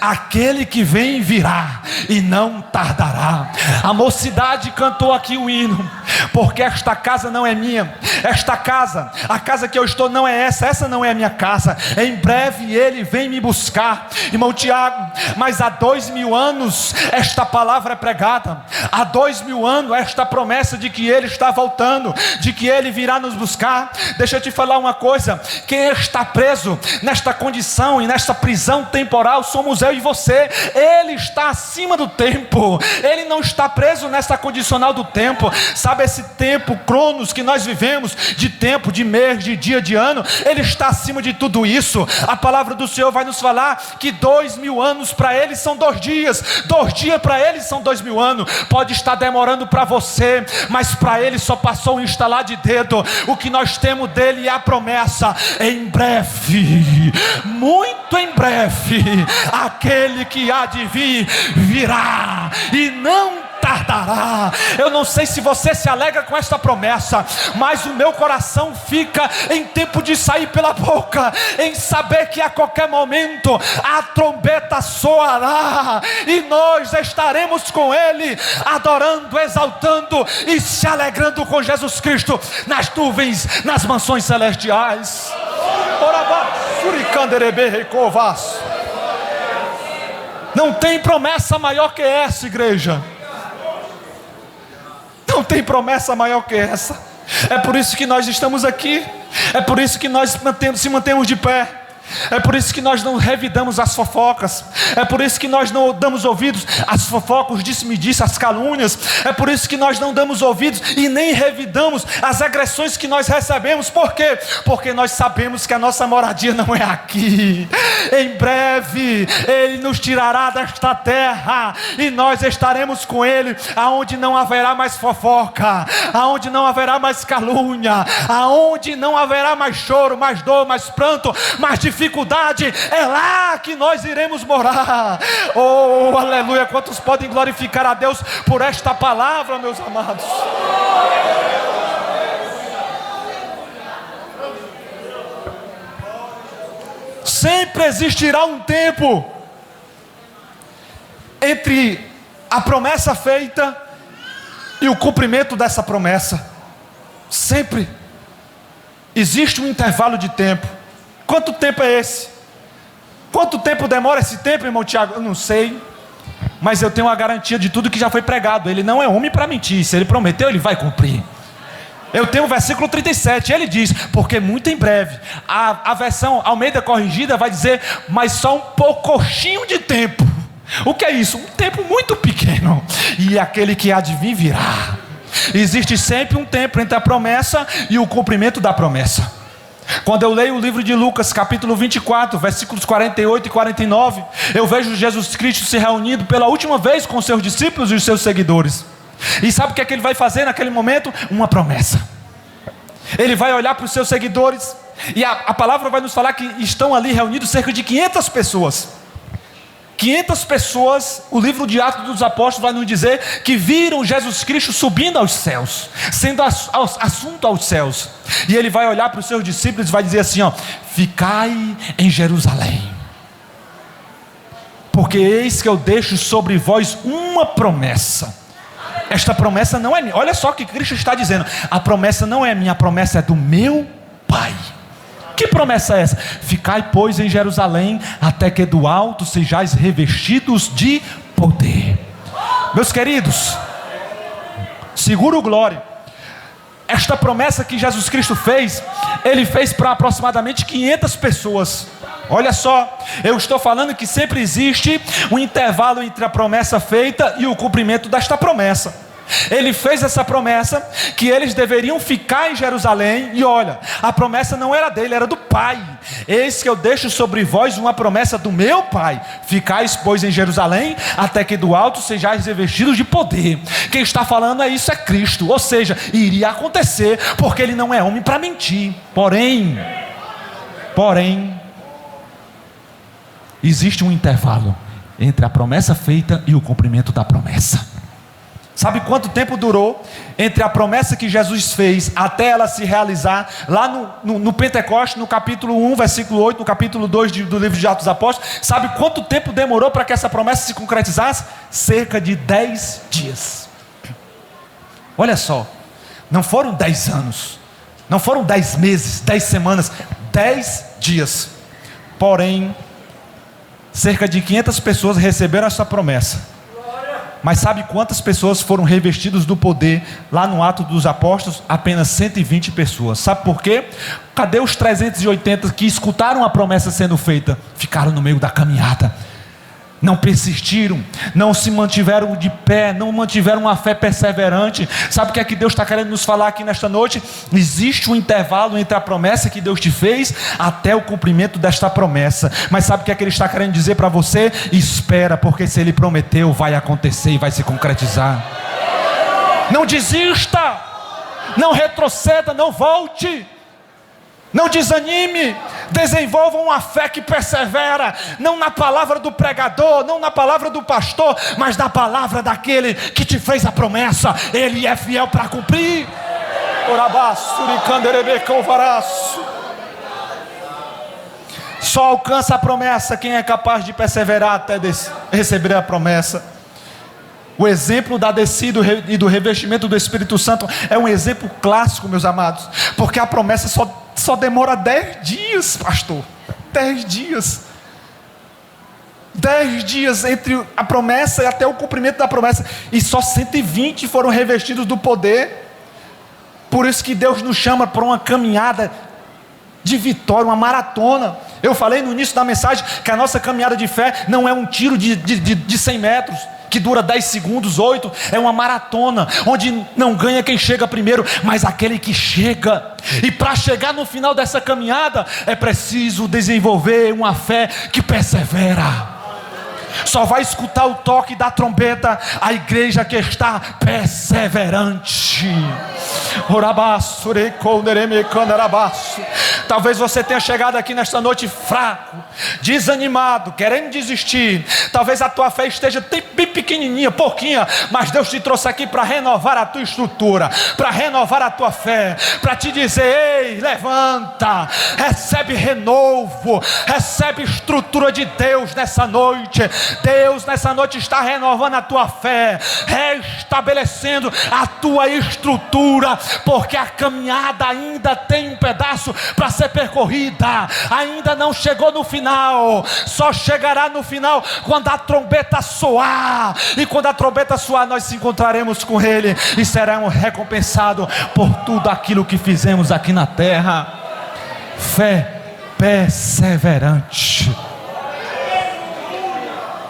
aquele que vem virá e não tardará. A mocidade cantou aqui o hino, porque esta casa não é minha, esta casa, a casa que eu estou não é essa não é a minha casa. Em breve ele vem me buscar. Irmão Tiago, mas há 2000 anos esta palavra é pregada, há 2000 anos esta promessa de que ele está voltando, de que ele virá nos buscar. Deixa eu te falar uma coisa: quem está preso nesta condição e nesta prisão temporal somos eu e você. Ele está acima do tempo, ele não está preso nessa condicional do tempo. Sabe esse tempo, cronos, que nós vivemos, de tempo, de mês, de dia, de ano, ele está acima de tudo isso. A palavra do Senhor vai nos falar que 2000 anos para ele são 2 dias, 2 dias para ele são 2000 anos. Pode estar demorando para você, mas para ele só passou um instalar de dedo. O que nós temos dele é a promessa: em breve, muito em breve, aquele que há de vir virá e não tardará. Eu não sei se você se alegra com esta promessa, mas o meu coração fica em tempo de sair pela boca, em saber que a qualquer momento a trombeta soará e nós estaremos com Ele, adorando, exaltando e se alegrando com Jesus Cristo nas nuvens, nas mansões celestiais. Não tem promessa maior que essa, igreja. Não tem promessa maior que essa. É por isso que nós estamos aqui. É por isso que nós se mantemos de pé. É por isso que nós não revidamos as fofocas. É por isso que nós não damos ouvidos às fofocas, disse-me-disse, às calúnias. É por isso que nós não damos ouvidos e nem revidamos as agressões que nós recebemos. Por quê? Porque nós sabemos que a nossa moradia não é aqui. Em breve Ele nos tirará desta terra e nós estaremos com Ele, aonde não haverá mais fofoca, aonde não haverá mais calúnia, aonde não haverá mais choro, mais dor, mais pranto, mais dificuldade. É lá que nós iremos morar. Oh, aleluia. Quantos podem glorificar a Deus por esta palavra, meus amados? Sempre existirá um tempo entre a promessa feita e o cumprimento dessa promessa. Sempre existe um intervalo de tempo. Quanto tempo é esse? Quanto tempo demora esse tempo, irmão Tiago? Eu não sei, mas eu tenho a garantia de tudo que já foi pregado. Ele não é homem para mentir. Se ele prometeu, ele vai cumprir. Eu tenho o versículo 37, ele diz: porque muito em breve. A versão Almeida Corrigida vai dizer: mas só um pouquinho de tempo. O que é isso? Um tempo muito pequeno. E aquele que há de vir virá. Existe sempre um tempo entre a promessa e o cumprimento da promessa. Quando eu leio o livro de Lucas, capítulo 24, versículos 48 e 49, eu vejo Jesus Cristo se reunindo pela última vez com seus discípulos e os seus seguidores. E sabe o que é que ele vai fazer naquele momento? Uma promessa. Ele vai olhar para os seus seguidores, e a palavra vai nos falar que estão ali reunidos cerca de 500 pessoas. 500 pessoas, o livro de Atos dos Apóstolos vai nos dizer que viram Jesus Cristo subindo aos céus, sendo assunto aos céus. E ele vai olhar para os seus discípulos e vai dizer assim: ó, ficai em Jerusalém, porque eis que eu deixo sobre vós uma promessa. Esta promessa não é minha. Olha só o que Cristo está dizendo: a promessa não é minha, a promessa é do meu Pai. Que promessa é essa? Ficai, pois, em Jerusalém, até que do alto sejais revestidos de poder. Meus queridos, segura o glória. Esta promessa que Jesus Cristo fez, Ele fez para aproximadamente 500 pessoas. Olha só, eu estou falando que sempre existe um intervalo entre a promessa feita e o cumprimento desta promessa. Ele fez essa promessa que eles deveriam ficar em Jerusalém. E olha, a promessa não era dele, era do Pai. Eis que eu deixo sobre vós uma promessa do meu Pai: ficais, pois, em Jerusalém, até que do alto sejais revestidos de poder. Quem está falando é isso, é Cristo. Ou seja, iria acontecer, porque Ele não é homem para mentir. Porém, existe um intervalo entre a promessa feita e o cumprimento da promessa. Sabe quanto tempo durou entre a promessa que Jesus fez até ela se realizar lá no Pentecoste, no capítulo 1, versículo 8, no capítulo 2 do livro de Atos dos Apóstolos? Sabe quanto tempo demorou para que essa promessa se concretizasse? Cerca de 10 dias. Olha só, não foram 10 anos, não foram 10 meses, 10 semanas, 10 dias. Porém, cerca de 500 pessoas receberam essa promessa. Mas sabe quantas pessoas foram revestidas do poder lá no Atos dos Apóstolos? Apenas 120 pessoas. Sabe por quê? Cadê os 380 que escutaram a promessa sendo feita? Ficaram no meio da caminhada. Não persistiram, não se mantiveram de pé, não mantiveram uma fé perseverante. Sabe o que é que Deus está querendo nos falar aqui nesta noite? Existe um intervalo entre a promessa que Deus te fez até o cumprimento desta promessa. Mas sabe o que é que Ele está querendo dizer para você? Espera, porque se Ele prometeu, vai acontecer e vai se concretizar. Não desista, não retroceda, não volte, não desanime. Desenvolvam uma fé que persevera, não na palavra do pregador, não na palavra do pastor, mas na palavra daquele que te fez a promessa. Ele é fiel para cumprir. Só alcança a promessa quem é capaz de perseverar até receber a promessa. O exemplo da descida e do revestimento do Espírito Santo é um exemplo clássico, meus amados, porque a promessa só demora 10 dias, pastor. 10 dias. 10 dias entre a promessa e até o cumprimento da promessa, e só 120 foram revestidos do poder. Por isso que Deus nos chama para uma caminhada de vitória, uma maratona. Eu falei no início da mensagem que a nossa caminhada de fé não é um tiro de 100 metros, que dura 10 segundos, 8, é uma maratona, onde não ganha quem chega primeiro, mas aquele que chega. E para chegar no final dessa caminhada, é preciso desenvolver uma fé que persevera. Só vai escutar o toque da trombeta a igreja que está perseverante. Talvez você tenha chegado aqui nesta noite fraco, desanimado, querendo desistir. Talvez a tua fé esteja bem pequenininha, pouquinha, mas Deus te trouxe aqui para renovar a tua estrutura, para renovar a tua fé, para te dizer: ei, levanta, recebe renovo, recebe estrutura de Deus nessa noite. Deus nessa noite está renovando a tua fé, restabelecendo a tua estrutura, porque a caminhada ainda tem um pedaço para ser percorrida, ainda não chegou no final, só chegará no final quando a trombeta soar, e quando a trombeta soar nós nos encontraremos com Ele e seremos recompensados por tudo aquilo que fizemos aqui na terra. Fé perseverante.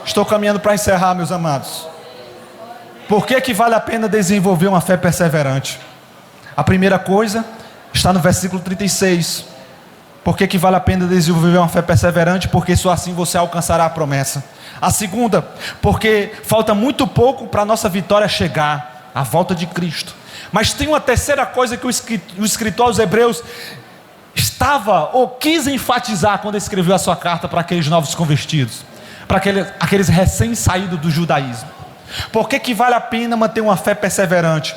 Estou caminhando para encerrar, meus amados. Por que vale a pena desenvolver uma fé perseverante? A primeira coisa está no versículo 36. Por que vale a pena desenvolver uma fé perseverante? Porque só assim você alcançará a promessa. A segunda, porque falta muito pouco para a nossa vitória chegar, a volta de Cristo. Mas tem uma terceira coisa que o escritor aos Hebreus estava ou quis enfatizar quando escreveu a sua carta para aqueles novos convertidos, para aqueles recém-saídos do judaísmo. Por que vale a pena manter uma fé perseverante?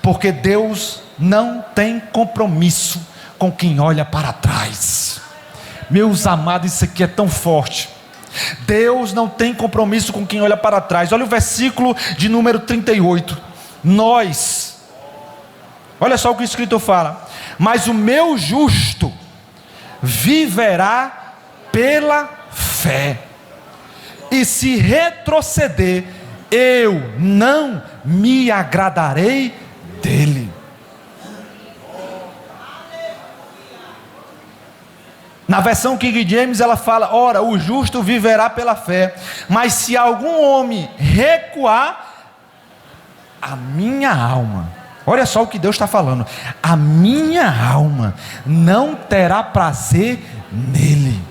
Porque Deus não tem compromisso com quem olha para trás. Meus amados, isso aqui é tão forte. Deus não tem compromisso com quem olha para trás. Olha o versículo de número 38. Olha só o que o escritor fala: mas o meu justo viverá pela fé, e se retroceder, eu não me agradarei dele. Na versão King James ela fala: ora, o justo viverá pela fé, mas se algum homem recuar, a minha alma, olha só o que Deus está falando, a minha alma não terá prazer nele.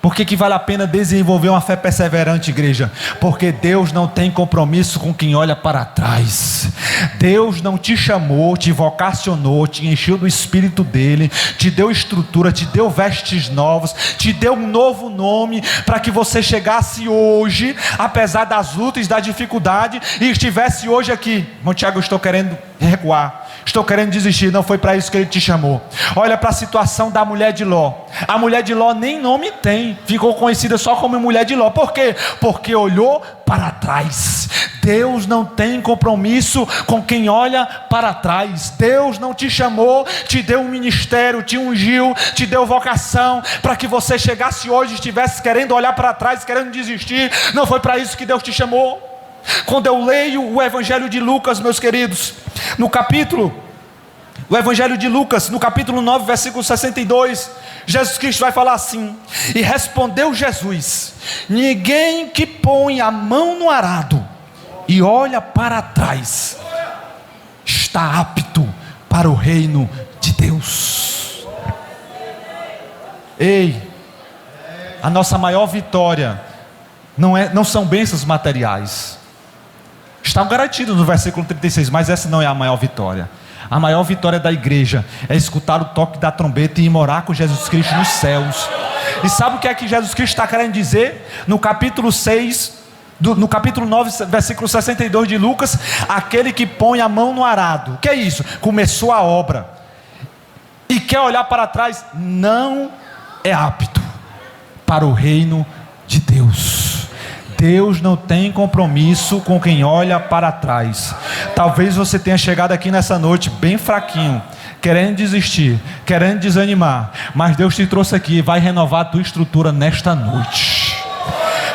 Por que vale a pena desenvolver uma fé perseverante, igreja? Porque Deus não tem compromisso com quem olha para trás. Deus não te chamou, te vocacionou, te encheu do Espírito dele, te deu estrutura, te deu vestes novas, te deu um novo nome, para que você chegasse hoje, apesar das lutas, da dificuldade, e estivesse hoje aqui. Irmão Tiago, eu estou querendo recuar, estou querendo desistir. Não foi para isso que ele te chamou. Olha para a situação da mulher de Ló. A mulher de Ló nem nome tem, ficou conhecida só como mulher de Ló. Por quê? Porque olhou para trás. Deus não tem compromisso com quem olha para trás. Deus não te chamou, te deu um ministério, te ungiu, te deu vocação, para que você chegasse hoje e estivesse querendo olhar para trás, querendo desistir. Não foi para isso que Deus te chamou. Quando eu leio o Evangelho de Lucas, meus queridos, o Evangelho de Lucas, no capítulo 9, versículo 62, Jesus Cristo vai falar assim: e respondeu Jesus: ninguém que põe a mão no arado e olha para trás está apto para o reino de Deus. Ei, a nossa maior vitória não são bênçãos materiais. Estão garantidos no versículo 36, mas essa não é a maior vitória. A maior vitória da igreja é escutar o toque da trombeta e ir morar com Jesus Cristo nos céus. E sabe o que é que Jesus Cristo está querendo dizer? No capítulo 6, no capítulo 9, versículo 62 de Lucas: aquele que põe a mão no arado. O que é isso? Começou a obra e quer olhar para trás, não é apto para o reino de Deus. Deus não tem compromisso com quem olha para trás. Talvez você tenha chegado aqui nessa noite bem fraquinho, querendo desistir, querendo desanimar, mas Deus te trouxe aqui e vai renovar a tua estrutura nesta noite.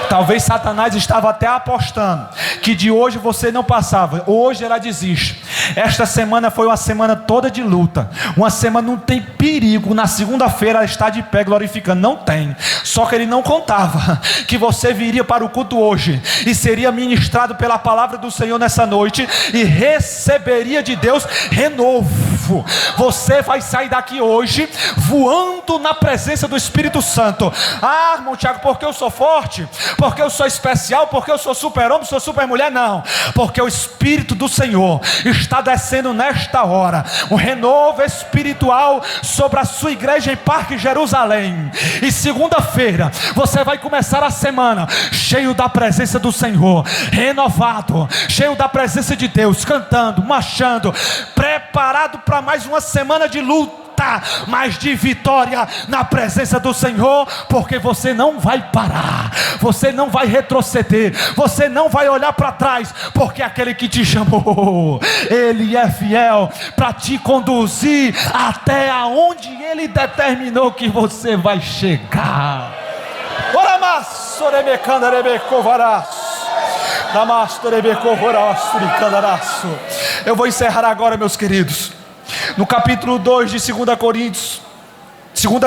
Talvez Satanás estava até apostando que de hoje você não passava, hoje ela desiste. Esta semana foi uma semana toda de luta, uma semana não tem perigo, na segunda-feira ela está de pé glorificando, não tem. Só que ele não contava que você viria para o culto hoje e seria ministrado pela palavra do Senhor nessa noite e receberia de Deus renovo. Você vai sair daqui hoje voando na presença do Espírito Santo. Ah, irmão Tiago, porque eu sou forte? Porque eu sou especial? Porque eu sou super homem, sou super mulher? Não, porque o Espírito do Senhor está descendo nesta hora, um renovo espiritual sobre a sua igreja em Parque Jerusalém. E segunda-feira você vai começar a semana cheio da presença do Senhor, renovado, cheio da presença de Deus, cantando, marchando, preparado para mais uma semana de luta, mas de vitória na presença do Senhor, porque você não vai parar, você não vai retroceder, você não vai olhar para trás, porque aquele que te chamou, Ele é fiel para te conduzir até aonde Ele determinou que você vai chegar. Eu vou encerrar agora, meus queridos, no capítulo 2 de 2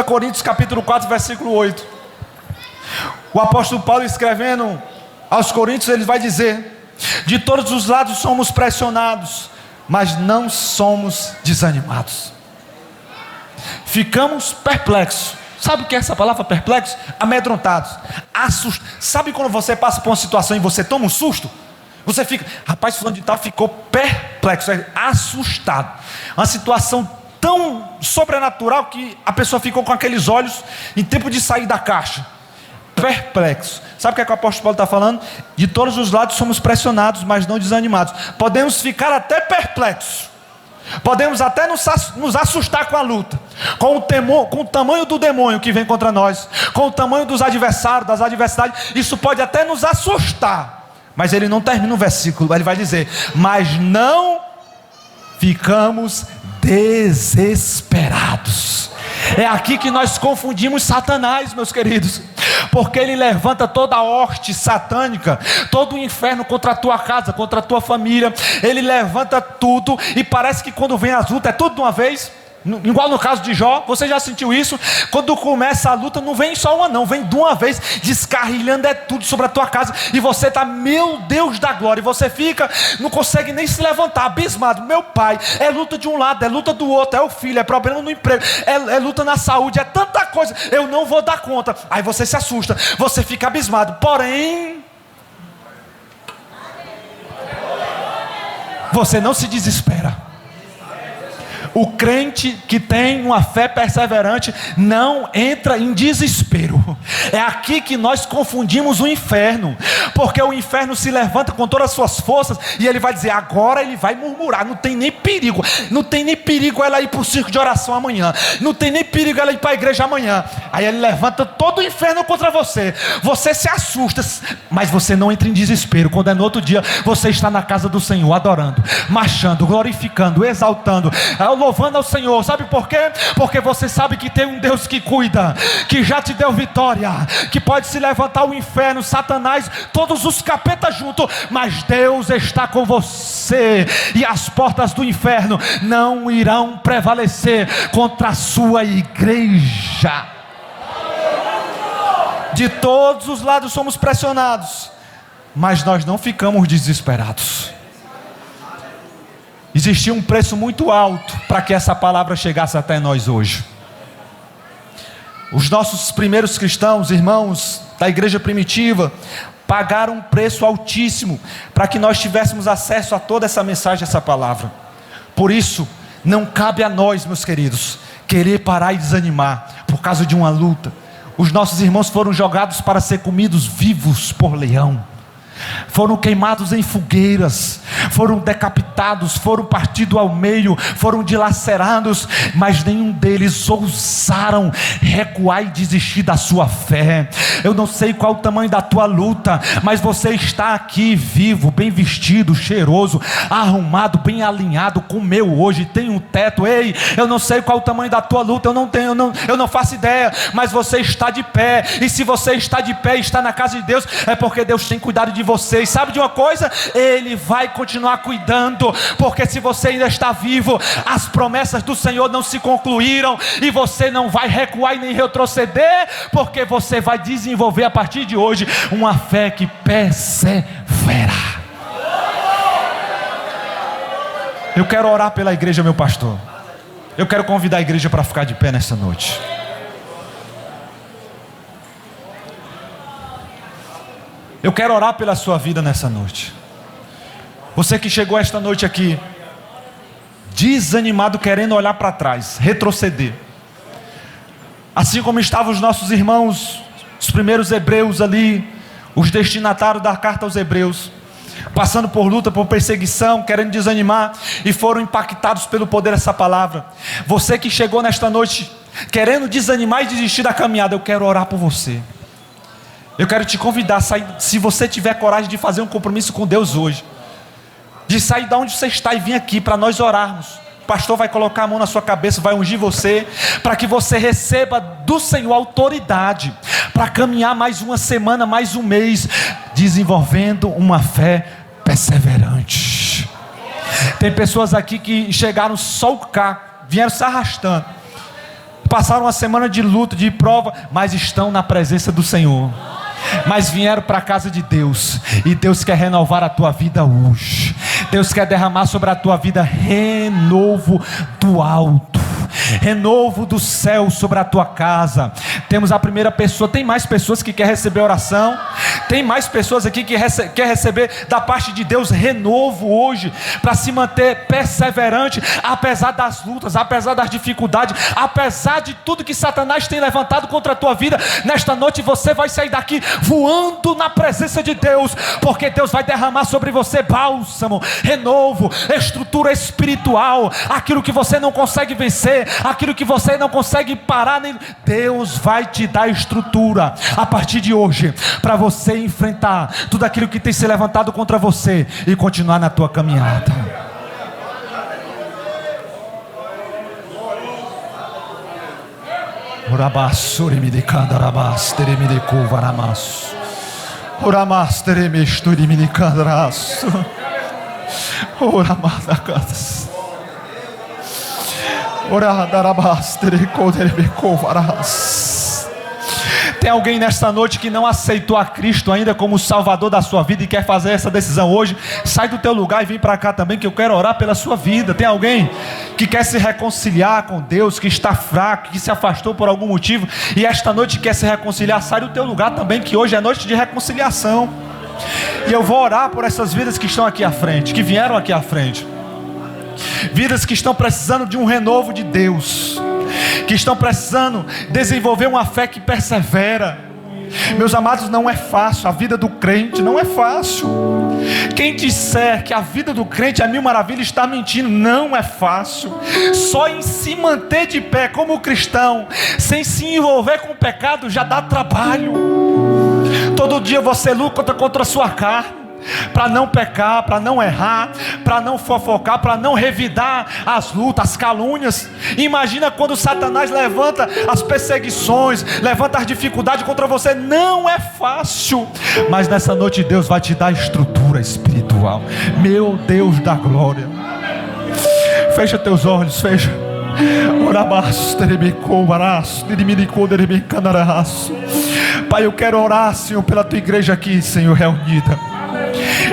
Coríntios capítulo 4, versículo 8. O apóstolo Paulo, escrevendo aos Coríntios, ele vai dizer: de todos os lados somos pressionados, mas não somos desanimados. Ficamos perplexos. Sabe o que é essa palavra perplexo? Amedrontados, assustados. Sabe quando você passa por uma situação e você toma um susto? Você fica, rapaz, fulano de tal ficou perplexo, assustado. Uma situação tão sobrenatural que a pessoa ficou com aqueles olhos em tempo de sair da caixa. Perplexo. Sabe o que é que o apóstolo Paulo está falando? De todos os lados somos pressionados, mas não desanimados. Podemos ficar até perplexos. Podemos até nos assustar com a luta, com o temor, com o tamanho do demônio que vem contra nós, com o tamanho dos adversários, das adversidades. Isso pode até nos assustar. Mas ele não termina o versículo, ele vai dizer: mas não ficamos desesperados. É aqui que nós confundimos Satanás, meus queridos, porque ele levanta toda a horte satânica, todo o inferno contra a tua casa, contra a tua família. Ele levanta tudo e parece que quando vem as lutas é tudo de uma vez. Igual no caso de Jó, você já sentiu isso? Quando começa a luta, não vem só uma não, vem de uma vez, descarrilhando é tudo sobre a tua casa, e você está, meu Deus da glória, e você fica, não consegue nem se levantar, abismado. Meu pai, é luta de um lado, é luta do outro, é o filho, é problema no emprego, é luta na saúde, é tanta coisa, eu não vou dar conta. Aí você se assusta, você fica abismado, porém você não se desespera. O crente que tem uma fé perseverante não entra em desespero. É aqui que nós confundimos o inferno, porque o inferno se levanta com todas as suas forças e ele vai dizer, agora ele vai murmurar, não tem nem perigo, não tem nem perigo ela ir para o circo de oração amanhã, não tem nem perigo ela ir para a igreja amanhã. Aí ele levanta todo o inferno contra você, você se assusta, mas você não entra em desespero. Quando é no outro dia, você está na casa do Senhor, adorando, marchando, glorificando, exaltando, louvando ao Senhor. Sabe por quê? Porque você sabe que tem um Deus que cuida, que já te deu vitória, que pode se levantar o inferno, Satanás, todos os capetas juntos, mas Deus está com você, e as portas do inferno não irão prevalecer contra a sua igreja. De todos os lados somos pressionados, mas nós não ficamos desesperados. Existia um preço muito alto para que essa palavra chegasse até nós hoje. Os nossos primeiros cristãos, irmãos da igreja primitiva, pagaram um preço altíssimo para que nós tivéssemos acesso a toda essa mensagem, essa palavra. Por isso, Não cabe a nós, meus queridos, querer parar e desanimar por causa de uma luta. Os nossos irmãos foram jogados para ser comidos vivos por leão, foram queimados em fogueiras, foram decapitados, foram partidos ao meio, foram dilacerados, mas nenhum deles ousaram recuar e desistir da sua fé. Eu não sei qual o tamanho da tua luta, mas você está aqui vivo, bem vestido, cheiroso, arrumado, bem alinhado, comeu hoje, tem um teto. Ei, eu não sei qual o tamanho da tua luta, eu não faço ideia, mas você está de pé, e se você está de pé e está na casa de Deus, é porque Deus tem cuidado de você. E sabe de uma coisa? Ele vai continuar cuidando, porque se você ainda está vivo, as promessas do Senhor não se concluíram, e você não vai recuar e nem retroceder, porque você vai desenvolver a partir de hoje uma fé que persevera. Eu quero orar pela igreja, meu pastor. Eu quero convidar a igreja para ficar de pé nesta noite. Eu quero orar pela sua vida nessa noite. Você que chegou esta noite aqui desanimado, querendo olhar para trás, retroceder, assim como estavam os nossos irmãos, os primeiros hebreus ali, os destinatários da carta aos hebreus, passando por luta, por perseguição, querendo desanimar, e foram impactados pelo poder dessa palavra. Você que chegou nesta noite querendo desanimar e desistir da caminhada, eu quero orar por você. Eu quero te convidar, se você tiver coragem de fazer um compromisso com Deus hoje, de sair de onde você está e vir aqui para nós orarmos. O pastor vai colocar a mão na sua cabeça, vai ungir você, para que você receba do Senhor autoridade, para caminhar mais uma semana, mais um mês, desenvolvendo uma fé perseverante. Tem pessoas aqui que chegaram só o cá, vieram se arrastando, passaram uma semana de luta, de prova, mas estão na presença do Senhor, mas vieram para a casa de Deus, e Deus quer renovar a tua vida hoje. Deus quer derramar sobre a tua vida renovo do alto, renovo do céu sobre a tua casa. Temos a primeira pessoa. Tem mais pessoas que querem receber oração? Tem mais pessoas aqui que quer receber da parte de Deus renovo hoje, para se manter perseverante, apesar das lutas, apesar das dificuldades, apesar de tudo que Satanás tem levantado contra a tua vida. Nesta noite você vai sair daqui voando na presença de Deus, porque Deus vai derramar sobre você bálsamo, renovo, estrutura espiritual. Aquilo que você não consegue vencer, aquilo que você não consegue parar, Deus vai te dar estrutura a partir de hoje, para você enfrentar tudo aquilo que tem se levantado contra você e continuar na tua caminhada. Tem alguém nesta noite que não aceitou a Cristo ainda como o Salvador da sua vida e quer fazer essa decisão hoje? Sai do teu lugar e vem para cá também, que eu quero orar pela sua vida. Tem alguém que quer se reconciliar com Deus, que está fraco, que se afastou por algum motivo e esta noite quer se reconciliar? Sai do teu lugar também, que hoje é noite de reconciliação. E eu vou orar por essas vidas que estão aqui à frente, que vieram aqui à frente, vidas que estão precisando de um renovo de Deus, que estão precisando desenvolver uma fé que persevera. Meus amados, não é fácil. A vida do crente não é fácil. Quem disser que a vida do crente é mil maravilhas está mentindo. Não é fácil. Só em se manter de pé como cristão, sem se envolver com o pecado, já dá trabalho. Todo dia você luta contra a sua carne, para não pecar, para não errar, para não fofocar, para não revidar as lutas, as calúnias. Imagina quando Satanás levanta as perseguições, levanta as dificuldades contra você. Não é fácil, mas nessa noite Deus vai te dar estrutura espiritual. Meu Deus da glória, fecha teus olhos, fecha. Pai, eu quero orar, Senhor, pela tua igreja aqui, Senhor, reunida.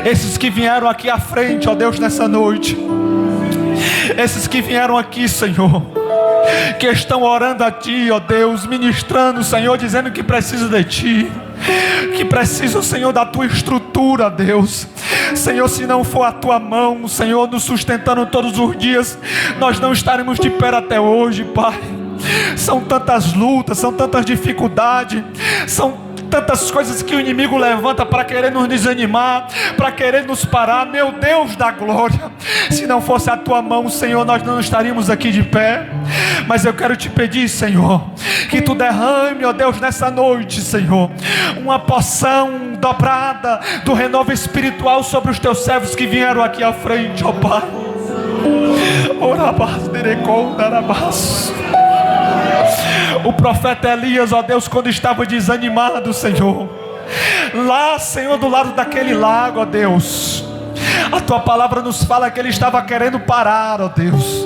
Esses que vieram aqui à frente, ó Deus, nessa noite. Esses que vieram aqui, Senhor, que estão orando a Ti, ó Deus, ministrando, Senhor, dizendo que precisam de Ti, que precisam, Senhor, da Tua estrutura, Deus. Senhor, se não for a tua mão, Senhor, nos sustentando todos os dias, nós não estaremos de pé até hoje, Pai. São tantas lutas, são tantas dificuldades, são tantas coisas que o inimigo levanta para querer nos desanimar, para querer nos parar. Meu Deus da glória, se não fosse a tua mão, Senhor, nós não estaríamos aqui de pé. Mas eu quero te pedir, Senhor, que tu derrame, ó Deus, nessa noite, Senhor, uma porção dobrada do renovo espiritual sobre os teus servos que vieram aqui à frente, ó Pai. O profeta Elias, ó Deus, quando estava desanimado, Senhor, lá, Senhor, do lado daquele lago, ó Deus, a tua palavra nos fala que ele estava querendo parar, ó Deus.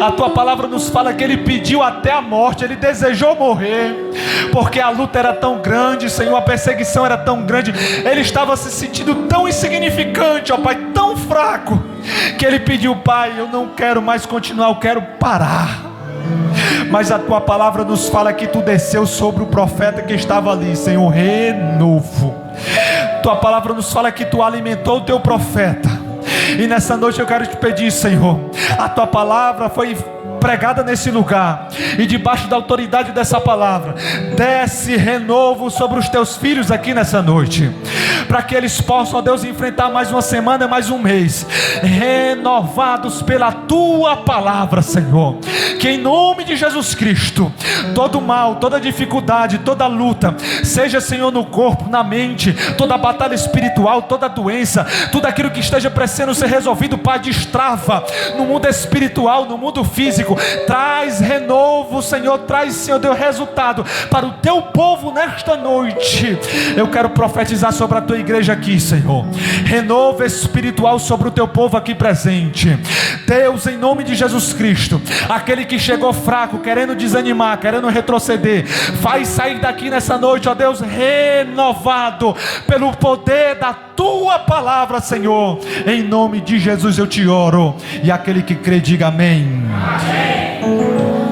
A tua palavra nos fala que ele pediu até a morte, ele desejou morrer, porque a luta era tão grande, Senhor, a perseguição era tão grande, ele estava se sentindo tão insignificante, ó Pai, tão fraco, que ele pediu: Pai, eu não quero mais continuar, eu quero parar. Mas a tua palavra nos fala que tu desceu sobre o profeta que estava ali, Senhor, renovo. Tua palavra nos fala que tu alimentou o teu profeta. E nessa noite eu quero te pedir, Senhor, a tua palavra foi pregada nesse lugar, e debaixo da autoridade dessa palavra, desce renovo sobre os teus filhos aqui nessa noite, para que eles possam, ó Deus, enfrentar mais uma semana, mais um mês, renovados pela tua palavra, Senhor. Que em nome de Jesus Cristo, todo mal, toda dificuldade, toda luta, seja, Senhor, no corpo, na mente, toda batalha espiritual, toda doença, tudo aquilo que esteja precisando ser resolvido, Pai, destrava no mundo espiritual, no mundo físico. Traz renovo, Senhor, traz, Senhor Deus, resultado para o teu povo nesta noite. Eu quero profetizar sobre a tua igreja aqui, Senhor, renovo espiritual sobre o teu povo aqui presente. Deus, em nome de Jesus Cristo, aquele que chegou fraco, querendo desanimar, querendo retroceder, faz sair daqui nessa noite, ó Deus, renovado pelo poder da tua palavra, Senhor. Em nome de Jesus eu te oro, e aquele que crê diga amém. Amém.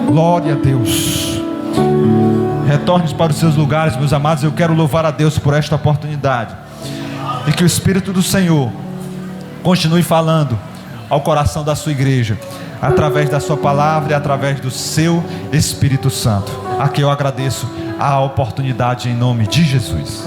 Glória a Deus. Retorne para os seus lugares, meus amados. Eu quero louvar a Deus por esta oportunidade, e que o Espírito do Senhor continue falando ao coração da sua igreja, através da sua palavra e através do seu Espírito Santo. Aqui eu agradeço a oportunidade em nome de Jesus.